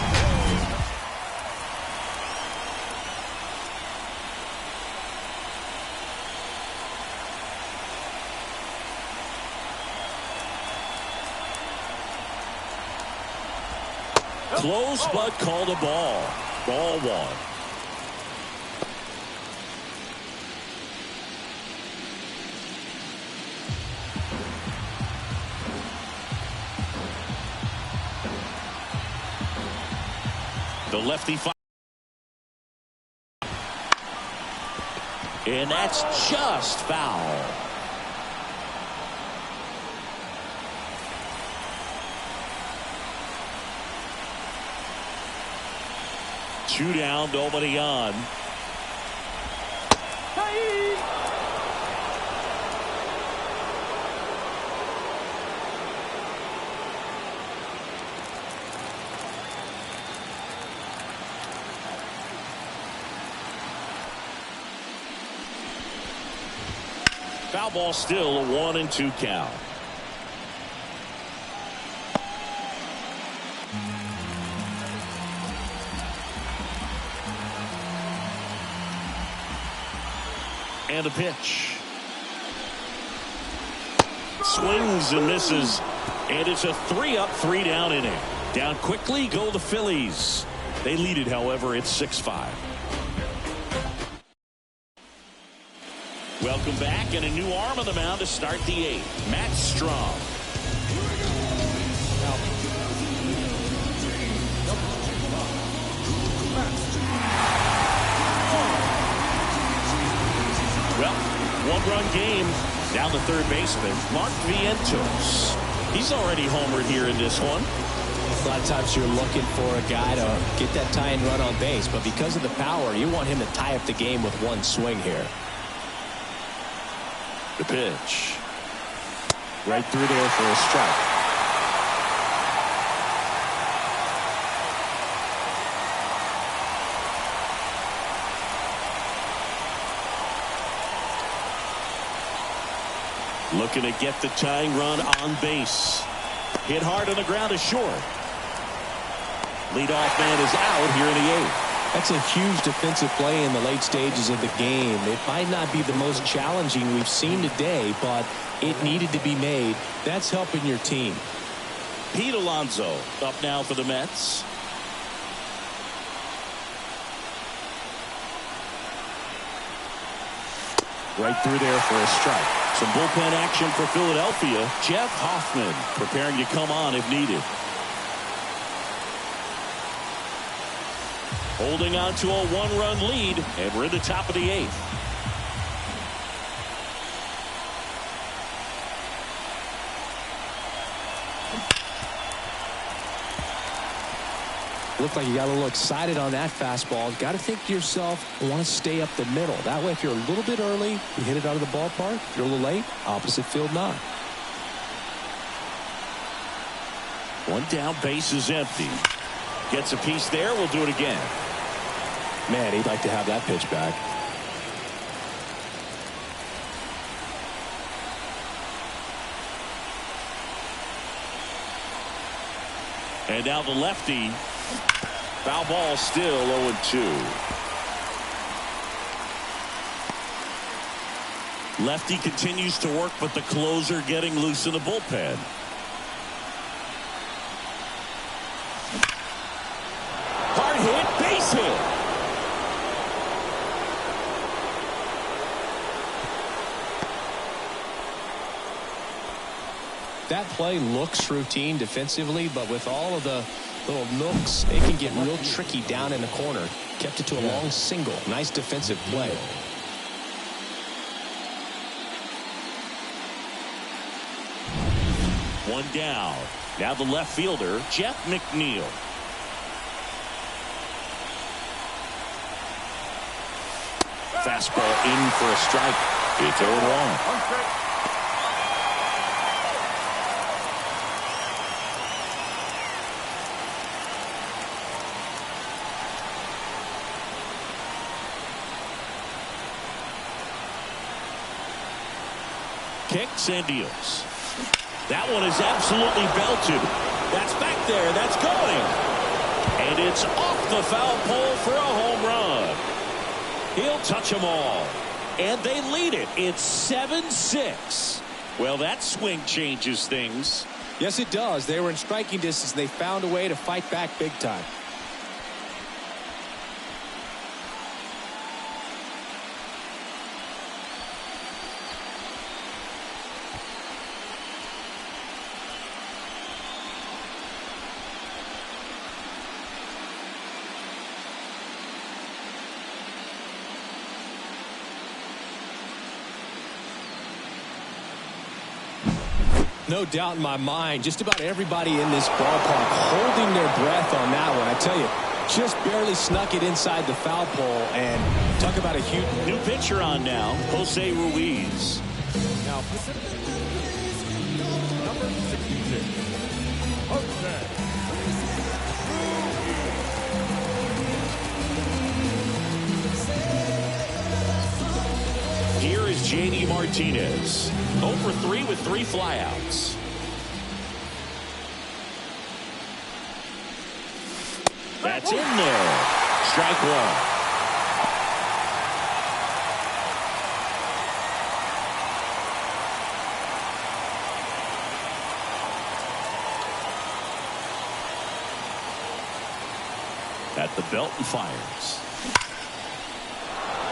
Close, but called a ball. Ball 1. The lefty and that's just foul. Two down, nobody on. Foul ball, still a 1-2 count. And a pitch. Swings and misses. And it's a 3-up, 3-down inning. Down quickly go the Phillies. They lead it, however, it's 6-5. Welcome back, and a new arm on the mound to start the 8th. Matt Strom. Well, one-run game. Down the third baseman, Mark Vientos. He's already homered here in this one. A lot of times you're looking for a guy to get that tying run on base, but because of the power, you want him to tie up the game with one swing here. The pitch. Right through there for a strike. Looking to get the tying run on base. Hit hard on the ground is short. Leadoff man is out here in the 8th. That's a huge defensive play in the late stages of the game. It might not be the most challenging we've seen today, but it needed to be made. That's helping your team. Pete Alonso up now for the Mets. Right through there for a strike. Some bullpen action for Philadelphia. Jeff Hoffman preparing to come on if needed. Holding on to a 1-run lead, and we're in the top of the 8th. Looked like you got a little excited on that fastball. Got to think to yourself, I want to stay up the middle. That way, if you're a little bit early, you hit it out of the ballpark. If you're a little late, opposite field knock. One down, base is empty. Gets a piece there. We'll do it again. Man, he'd like to have that pitch back. And now the lefty. Foul ball, still 0-2. Lefty continues to work, but the closer getting loose in the bullpen. Hard hit, base hit. That play looks routine defensively, but with all of the little nooks, it can get real tricky down in the corner. Kept it to a long single. Nice defensive play. One down. Now the left fielder, Jeff McNeil. Fastball in for a strike. It's 0-1. Kicks and deals. That one is absolutely belted. That's back there. That's going. And it's off the foul pole for a home run. He'll touch them all. And they lead it. It's 7-6. Well, that swing changes things. Yes, it does. They were in striking distance. They found a way to fight back big time. No doubt in my mind, just about everybody in this ballpark holding their breath on that one. I tell you, just barely snuck it inside the foul pole, and talk about a huge... New pitcher on now, Jose Ruiz. Now, number 66, Jose. Here is J.D. Martinez. 0 for 3 with 3 flyouts. That's in there. Strike one. At the belt and fires.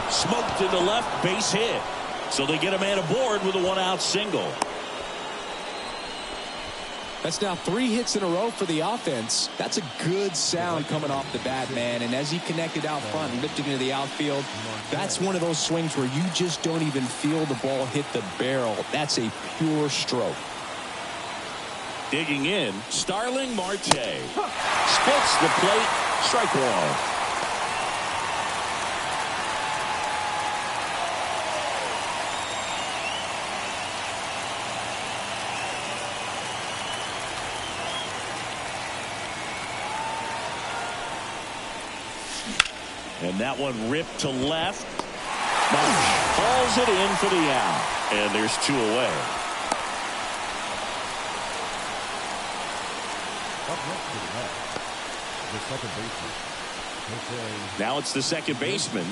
Smoked to the left, base hit. So they get a man aboard with a 1-out single. That's now 3 hits in a row for the offense. That's a good sound coming off the bat, man. And as he connected out front and lifted into the outfield, that's one of those swings where you just don't even feel the ball hit the barrel. That's a pure stroke. Digging in, Starling Marte. Splits the plate, strike one. And that one ripped to left. Hauls it in for the out. And there's 2 away. Up next to the net, the second baseman. Now it's the second baseman.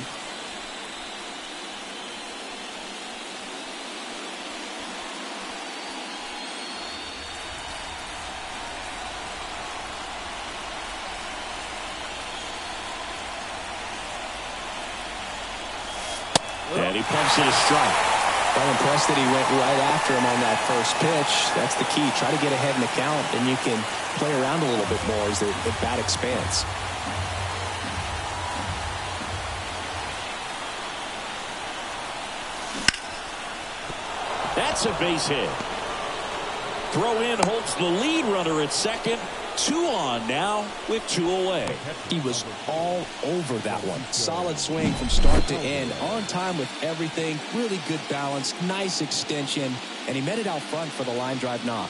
And he pumps it a strike. I'm impressed that he went right after him on that first pitch. That's the key. Try to get ahead in the count, and you can play around a little bit more as the bat expands. That's a base hit. Throw in holds the lead runner at second. 2 on now with 2 away. He was all over that one. Solid swing from start to end. On time with everything. Really good balance. Nice extension. And he met it out front for the line drive knock.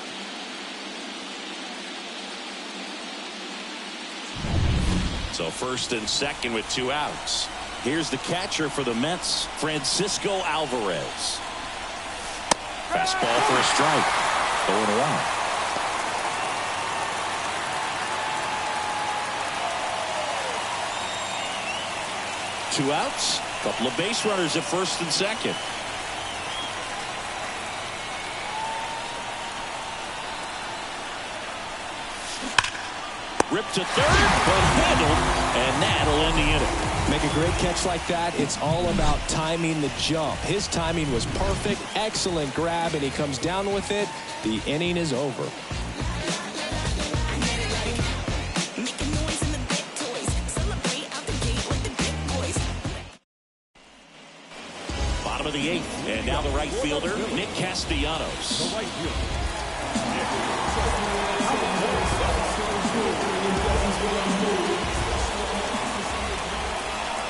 So first and second with 2 outs. Here's the catcher for the Mets, Francisco Alvarez. Fastball for a strike. 0-1. Two outs. Couple of base runners at first and second. Ripped to third, but handled, and that'll end the inning. Make a great catch like that. It's all about timing the jump. His timing was perfect. Excellent grab, and he comes down with it. The inning is over. Bottom of the 8th, and now the right fielder, Nick Castellanos. The right fielder.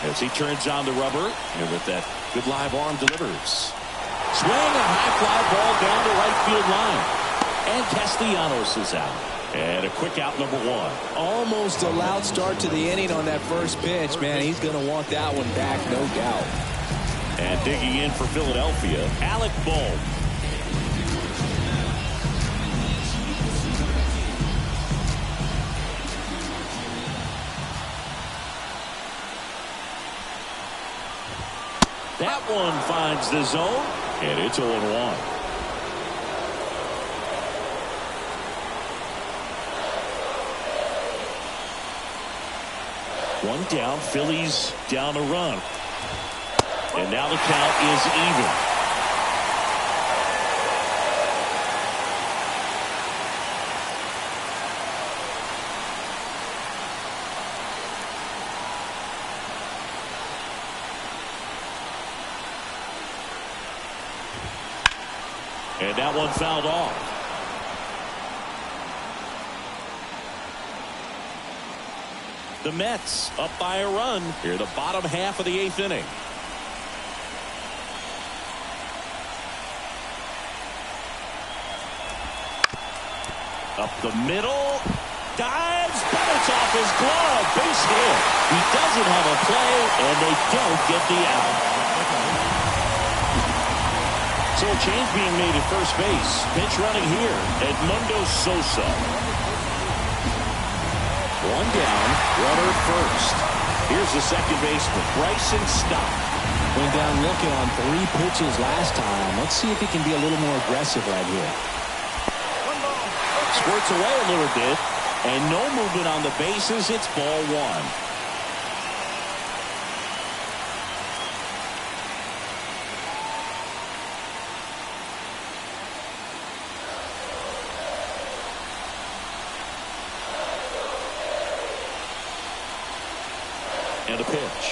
As he turns on the rubber, and with that good live arm delivers. Swing, a high fly ball down the right field line. And Castellanos is out. And a quick out, number 1. Almost a loud start to the inning on that first pitch. Man, he's going to want that one back, no doubt. And digging in for Philadelphia, Alec Bohm. That one finds the zone, and it's 0-1. One down, Phillies down a run. And now the count is even. And that one fouled off. The Mets up by a run here, the bottom half of the 8th inning. Up the middle, dives, but it's off his glove, base hit. He doesn't have a play, and they don't get the out. So a change being made at first base. Pitch running here, Edmundo Sosa. One down, runner at first. Here's the second baseman, Bryson Stott. Went down looking on 3 pitches last time. Let's see if he can be a little more aggressive right here. Squirts away a little bit, and no movement on the bases. It's ball 1. And a pitch.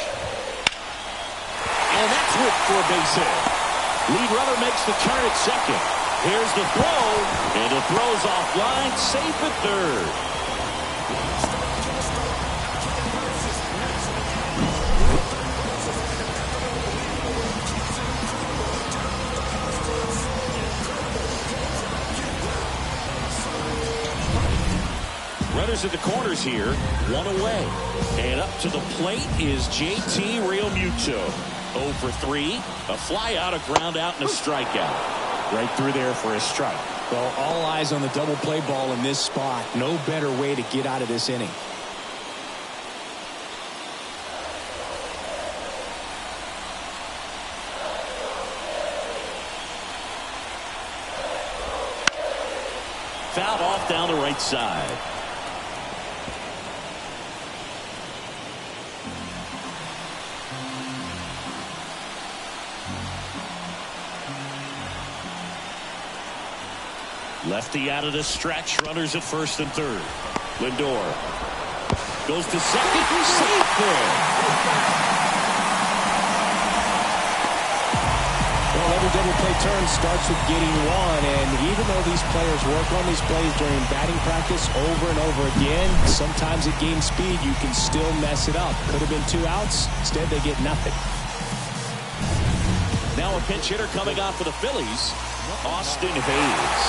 And that's whipped for a base hit. Lead runner makes the turn at second. Here's the throw, and the throw's offline, safe at third. Runners at the corners here, 1 away. And up to the plate is JT Realmuto. 0 for 3, a fly out, a ground out, and a strikeout. Right through there for a strike. Well, all eyes on the double play ball in this spot. No better way to get out of this inning. Fouled off down the right side. Lefty out of the stretch. Runners at first and third. Lindor goes to second. Safe there. Well, every double play turn starts with getting one, and even though these players work on these plays during batting practice over and over again, sometimes at game speed you can still mess it up. Could have been 2 outs. Instead, they get nothing. Now a pinch hitter coming on for the Phillies, Austin Hayes.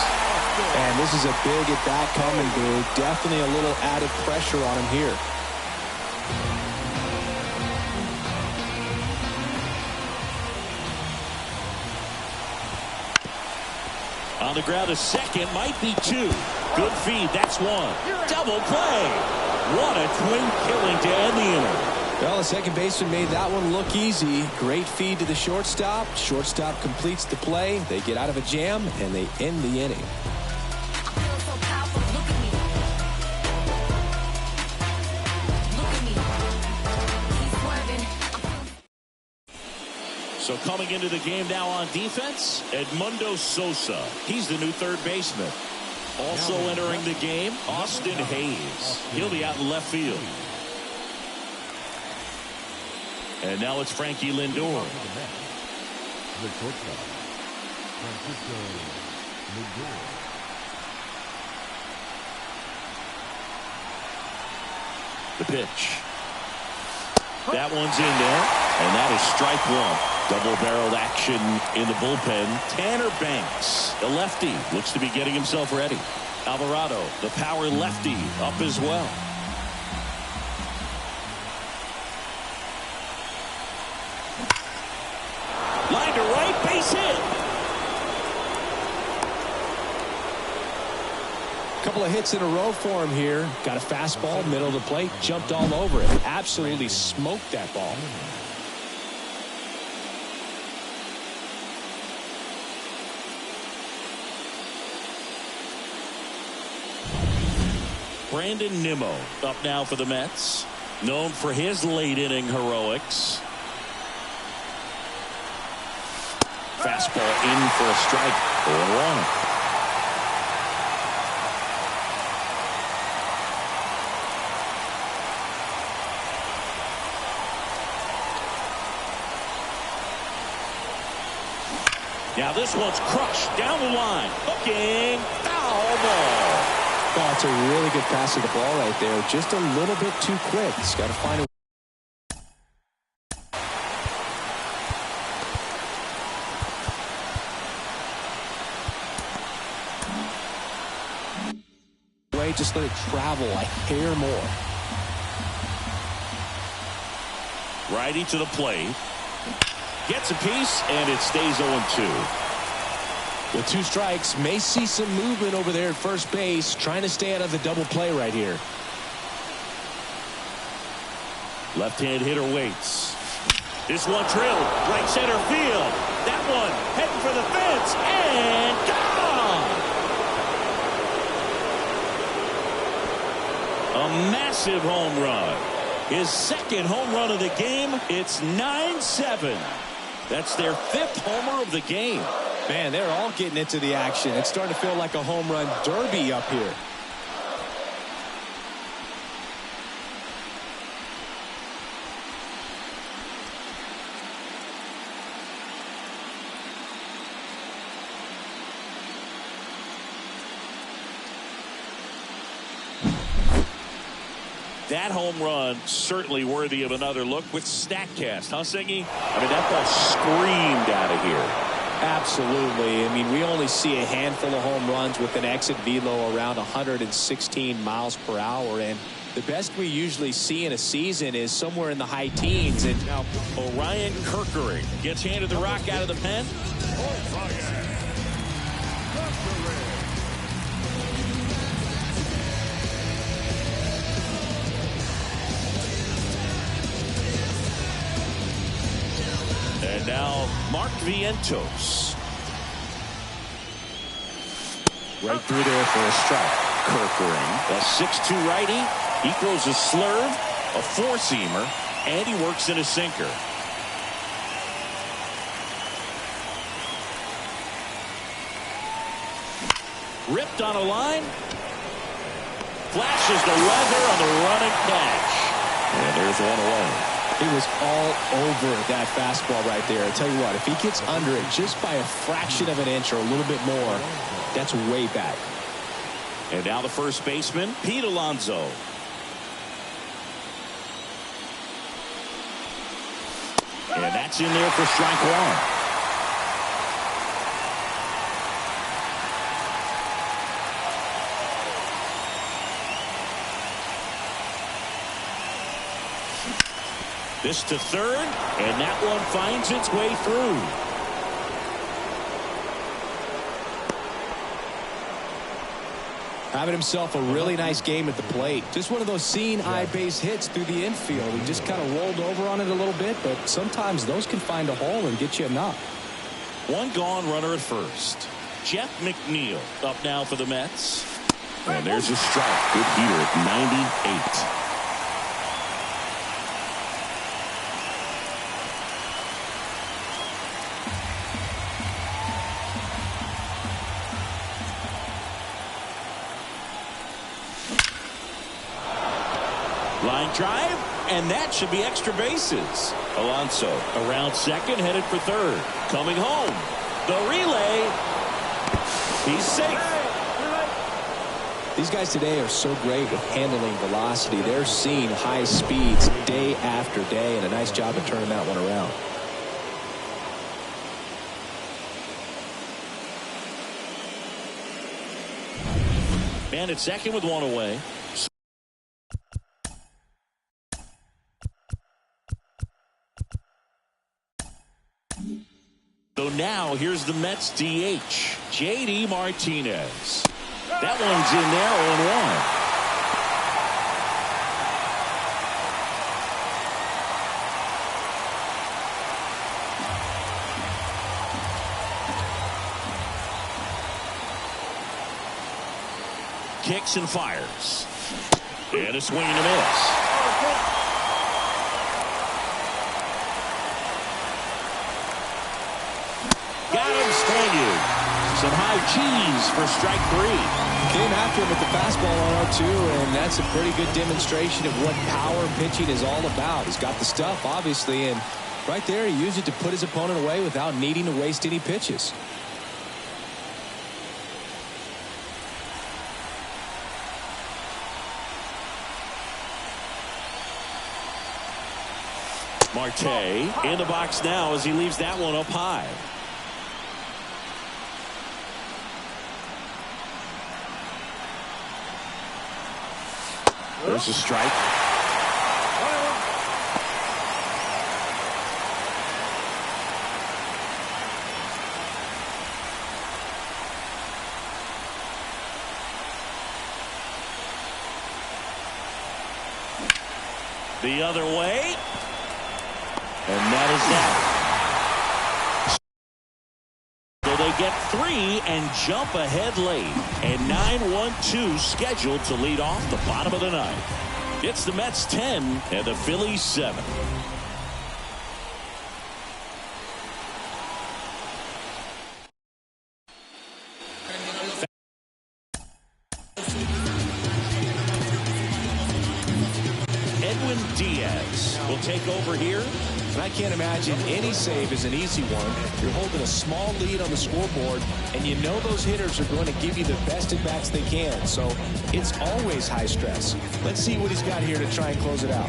And this is a big at-bat coming, dude. Definitely a little added pressure on him here. On the ground, a second, might be two. Good feed, that's one. Double play. What a twin killing to end the inning. Well, the second baseman made that one look easy. Great feed to the shortstop. Shortstop completes the play. They get out of a jam, and they end the inning. So coming into the game now on defense, Edmundo Sosa. He's the new third baseman. Also entering the game, Austin Hayes. He'll be out in left field. And now it's Frankie Lindor. The shortstop, Francisco Lindor. The pitch. That one's in there, and that is strike one. Double-barreled action in the bullpen. Tanner Banks, the lefty, looks to be getting himself ready. Alvarado, the power lefty, up as well. Line to right, base hit. Couple of hits in a row for him here. Got a fastball, middle of the plate, jumped all over it. Absolutely smoked that ball. Brandon Nimmo up now for the Mets. Known for his late inning heroics. Fastball in for a strike. 0-1. Now this one's crushed down the line. Hooking. Foul ball. Oh, it's a really good pass to the ball right there. Just a little bit too quick. He's got to find a way. Just let it travel a hair more. Righty to the plate. Gets a piece, and it stays 0-2. With two strikes, may see some movement over there at first base, trying to stay out of the double play right here. Left-hand hitter waits. This one drilled right center field. That one heading for the fence, and gone! A massive home run. His second home run of the game. It's 9-7. That's their fifth homer of the game. Man, they're all getting into the action. It's starting to feel like a home run derby up here. That home run certainly worthy of another look with StatCast, huh, Singy? I mean, that ball screamed out of here. Absolutely. I mean, we only see a handful of home runs with an exit velo around 116 miles per hour, and the best we usually see in a season is somewhere in the high teens. And now Orion Kerkering gets handed the rock out of the pen. And now Mark Vientos. Right through there for a strike. Kerkering, a 6'2 righty. He throws a slurve, a four-seamer, and he works in a sinker. Ripped on a line. Flashes the leather on the running catch. And there's one away. He was all over that fastball right there. I tell you what, if he gets under it just by a fraction of an inch or a little bit more, that's way back. And now the first baseman, Pete Alonso. And that's in there for strike one. This to third, and that one finds its way through. Having himself a really nice game at the plate. Just one of those seeing eye base hits through the infield. He just kind of rolled over on it a little bit, but sometimes those can find a hole and get you a knock. One gone runner at first. Jeff McNeil up now for the Mets. And there's a strike. Good heater at 98. Line drive, and that should be extra bases. Alonso around second, headed for third. Coming home. The relay. He's safe. These guys today are so great with handling velocity. They're seeing high speeds day after day, and a nice job of turning that one around. Man at second with one away. So now here's the Mets DH, J.D. Martinez. That one's in there, 0-1. Kicks and fires. And a swing and a miss. Got him swinging. Some high cheese for strike 3. Came after him with the fastball on 0-2, and that's a pretty good demonstration of what power pitching is all about. He's got the stuff, obviously, and right there he used it to put his opponent away without needing to waste any pitches. Marte in the box now as he leaves that one up high. There's a strike. The other way. And that is that. So they get 3 and jump ahead late. And 9-1-2 scheduled to lead off the bottom of the ninth. It's the Mets 10 and the Phillies 7. Diaz will take over here. And I can't imagine any save is an easy one. You're holding a small lead on the scoreboard, and you know those hitters are going to give you the best at-bats they can. So it's always high stress. Let's see what he's got here to try and close it out.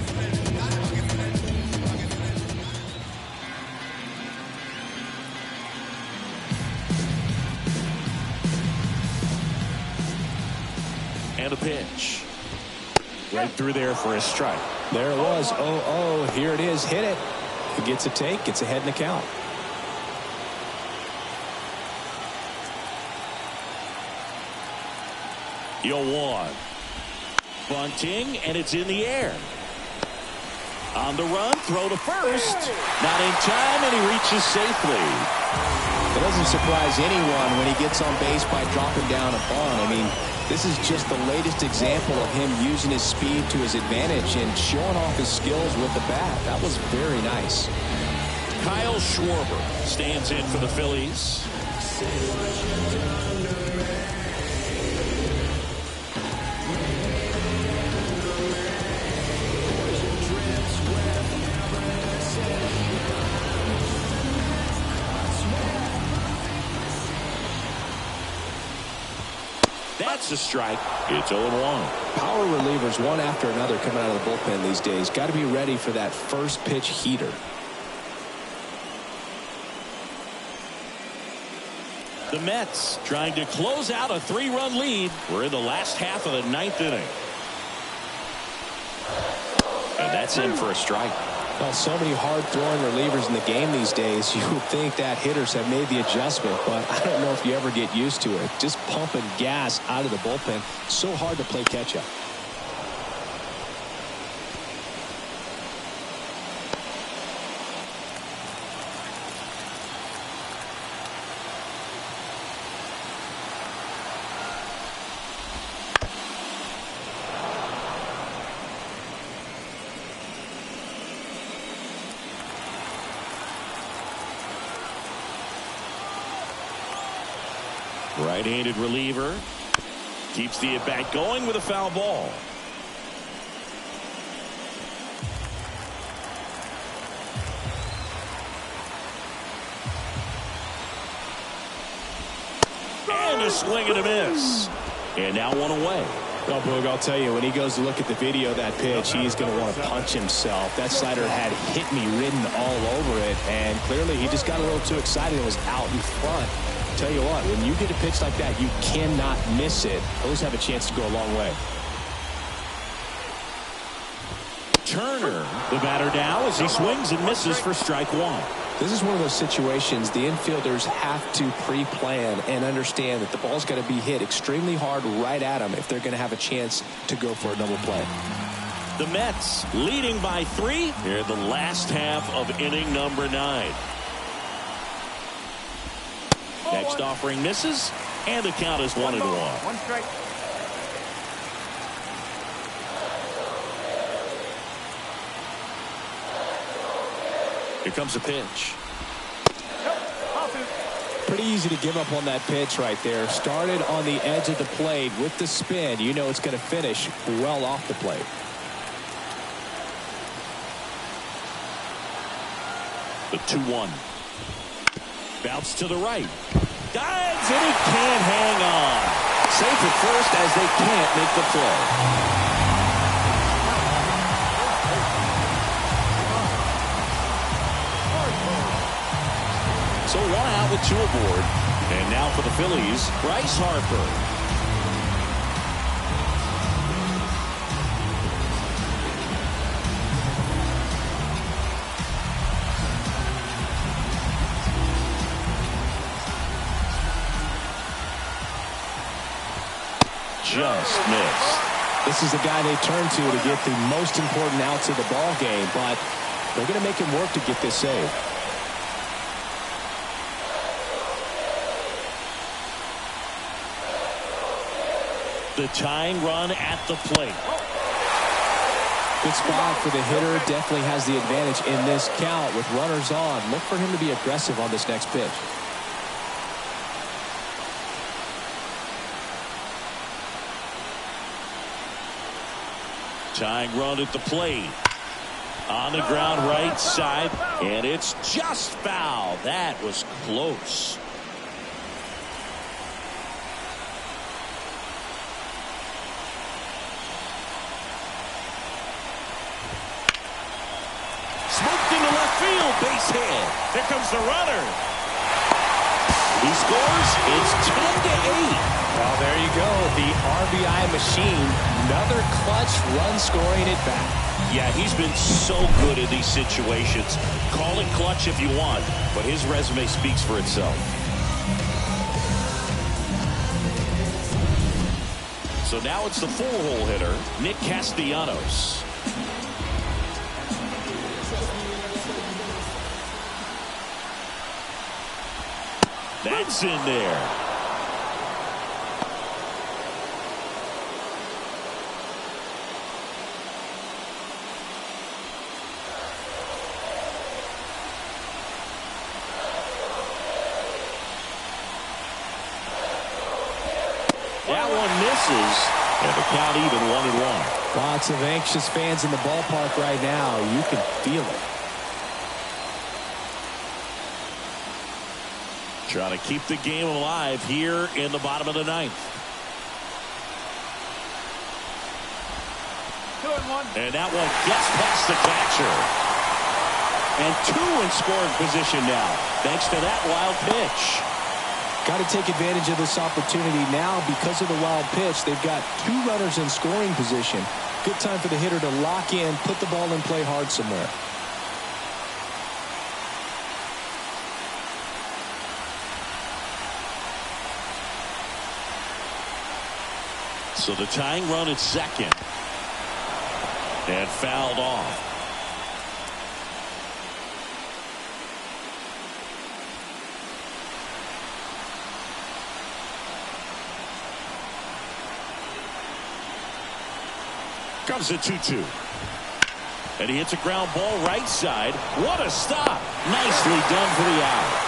And a pitch. Right through there for a strike. There it was. 0-0. Here it is. Hit it. He gets a take. Gets ahead in the count. You'll one. Bunting, and it's in the air. On the run, throw to first. Not in time, and he reaches safely. It doesn't surprise anyone when he gets on base by dropping down a bunt. I mean, this is just the latest example of him using his speed to his advantage and showing off his skills with the bat. That was very nice. Kyle Schwarber stands in for the Phillies. That's a strike. It's 0-1. Power relievers one after another coming out of the bullpen these days. Got to be ready for that first pitch heater. The Mets trying to close out a 3-run lead. We're in the last half of the ninth inning. And that's in for a strike. Well, so many hard-throwing relievers in the game these days. You would think that hitters have made the adjustment, but I don't know if you ever get used to it. Just pumping gas out of the bullpen. So hard to play catch-up. Right-handed reliever keeps the at-bat going with a foul ball. And a swing and a miss. And now one away. Well, Boog, I'll tell you, when he goes to look at the video of that pitch, he's going to want to punch himself. That slider had hit me written all over it, and clearly he just got a little too excited and was out in front. Tell you what, when you get a pitch like that, you cannot miss it. Those have a chance to go a long way. Turner, the batter now, as he swings and misses for strike one. This is one of those situations the infielders have to pre-plan and understand that the ball's got to be hit extremely hard right at them if they're going to have a chance to go for a double play. The Mets leading by 3 here in the last half of inning number 9. Next offering misses, and the count is 1-1. One strike. Here comes a pitch. Pretty easy to give up on that pitch right there. Started on the edge of the plate with the spin. You know it's going to finish well off the plate. The 2-1. Bounce to the right. Dives, and he can't hang on. Safe at first as they can't make the play. So 1 out with 2 aboard. And now for the Phillies, Bryce Harper. Just missed. This is the guy they turn to get the most important outs of the ball game, but they're going to make him work to get this save. The tying run at the plate. Good spot for the hitter. Definitely has the advantage in this count with runners on. Look for him to be aggressive on this next pitch. Tying run at the plate. On the ground right side. And it's just foul. That was close. Smoked into left field. Base hit. There comes the runner. He scores. It's 10-8. Well, there you go. The RBI machine. Another clutch run scoring at bat. Yeah, he's been so good in these situations. Call it clutch if you want, but his resume speaks for itself. So now it's the 4-hole hitter, Nick Castellanos. That's in there. That one misses, and the count even 1-1. Lots of anxious fans in the ballpark right now. You can feel it. Trying to keep the game alive here in the bottom of the 9th. 2-1. And that one gets past the catcher. And 2 in scoring position now, thanks to that wild pitch. Got to take advantage of this opportunity now because of the wild pitch. They've got 2 runners in scoring position. Good time for the hitter to lock in, put the ball in play hard somewhere. So the tying run at second. And fouled off. Comes the 2-2. And he hits a ground ball right side. What a stop. Nicely done for the out.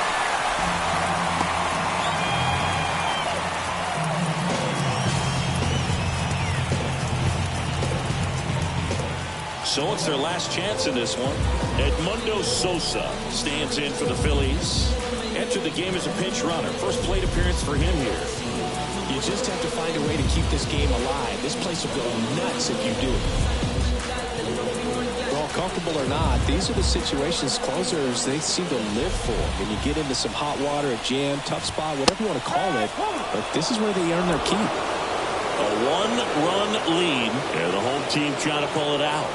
So it's their last chance in this one. Edmundo Sosa stands in for the Phillies. Entered the game as a pinch runner. First plate appearance for him here. You just have to find a way to keep this game alive. This place will go nuts if you do. Well, comfortable or not, these are the situations closers they seem to live for. When you get into some hot water, a jam, tough spot, whatever you want to call it. But this is where they earn their keep. A one-run lead. And the home team trying to pull it out.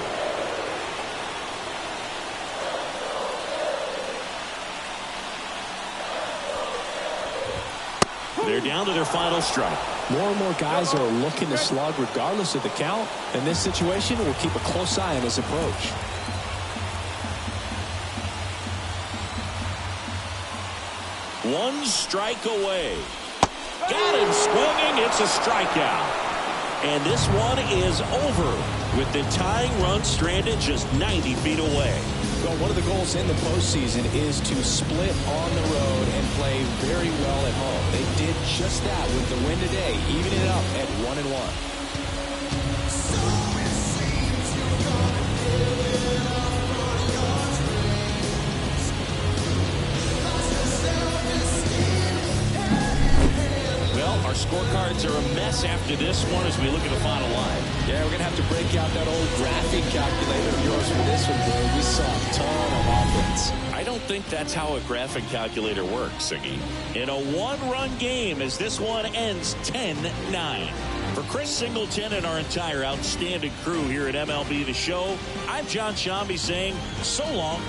They're down to their final strike. More and more guys are looking to slug regardless of the count. In this situation, we'll keep a close eye on his approach. One strike away. Got him swinging. It's a strikeout. And this one is over with the tying run stranded just 90 feet away. Well, one of the goals in the postseason is to split on the road and play very well at home. They did just that with the win today, evening it up at 1-1. Our scorecards are a mess after this one as we look at the final line. Yeah, we're going to have to break out that old graphic calculator of yours for this one, Bill. We saw a ton of offense. I don't think that's how a graphic calculator works, Siggy. In a one-run game as this one ends 10-9. For Chris Singleton and our entire outstanding crew here at MLB The Show, I'm John Shambi saying so long.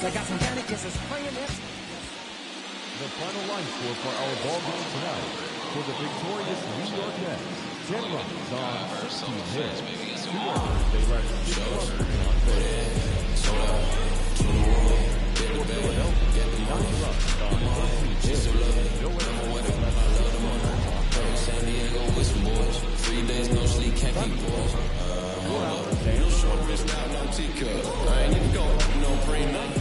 I got some panic kisses playing it. The final line score for our ball game tonight for the victorious New York Mets. 10 runs on 16 hits. 2 errors. They left 6 runners on base. For Philadelphia, 9 runs on 14 hits. No errors. They left 6 runners on base. San Diego with some boys. 3 days no sleep, can't keep boys. Real short bitch, now no teacup. I ain't even going, no pre-night.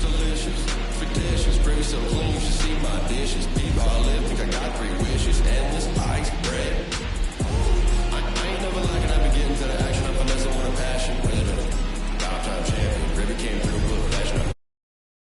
Delicious, fictitious, bring me some clean, you should see my dishes, deep, all in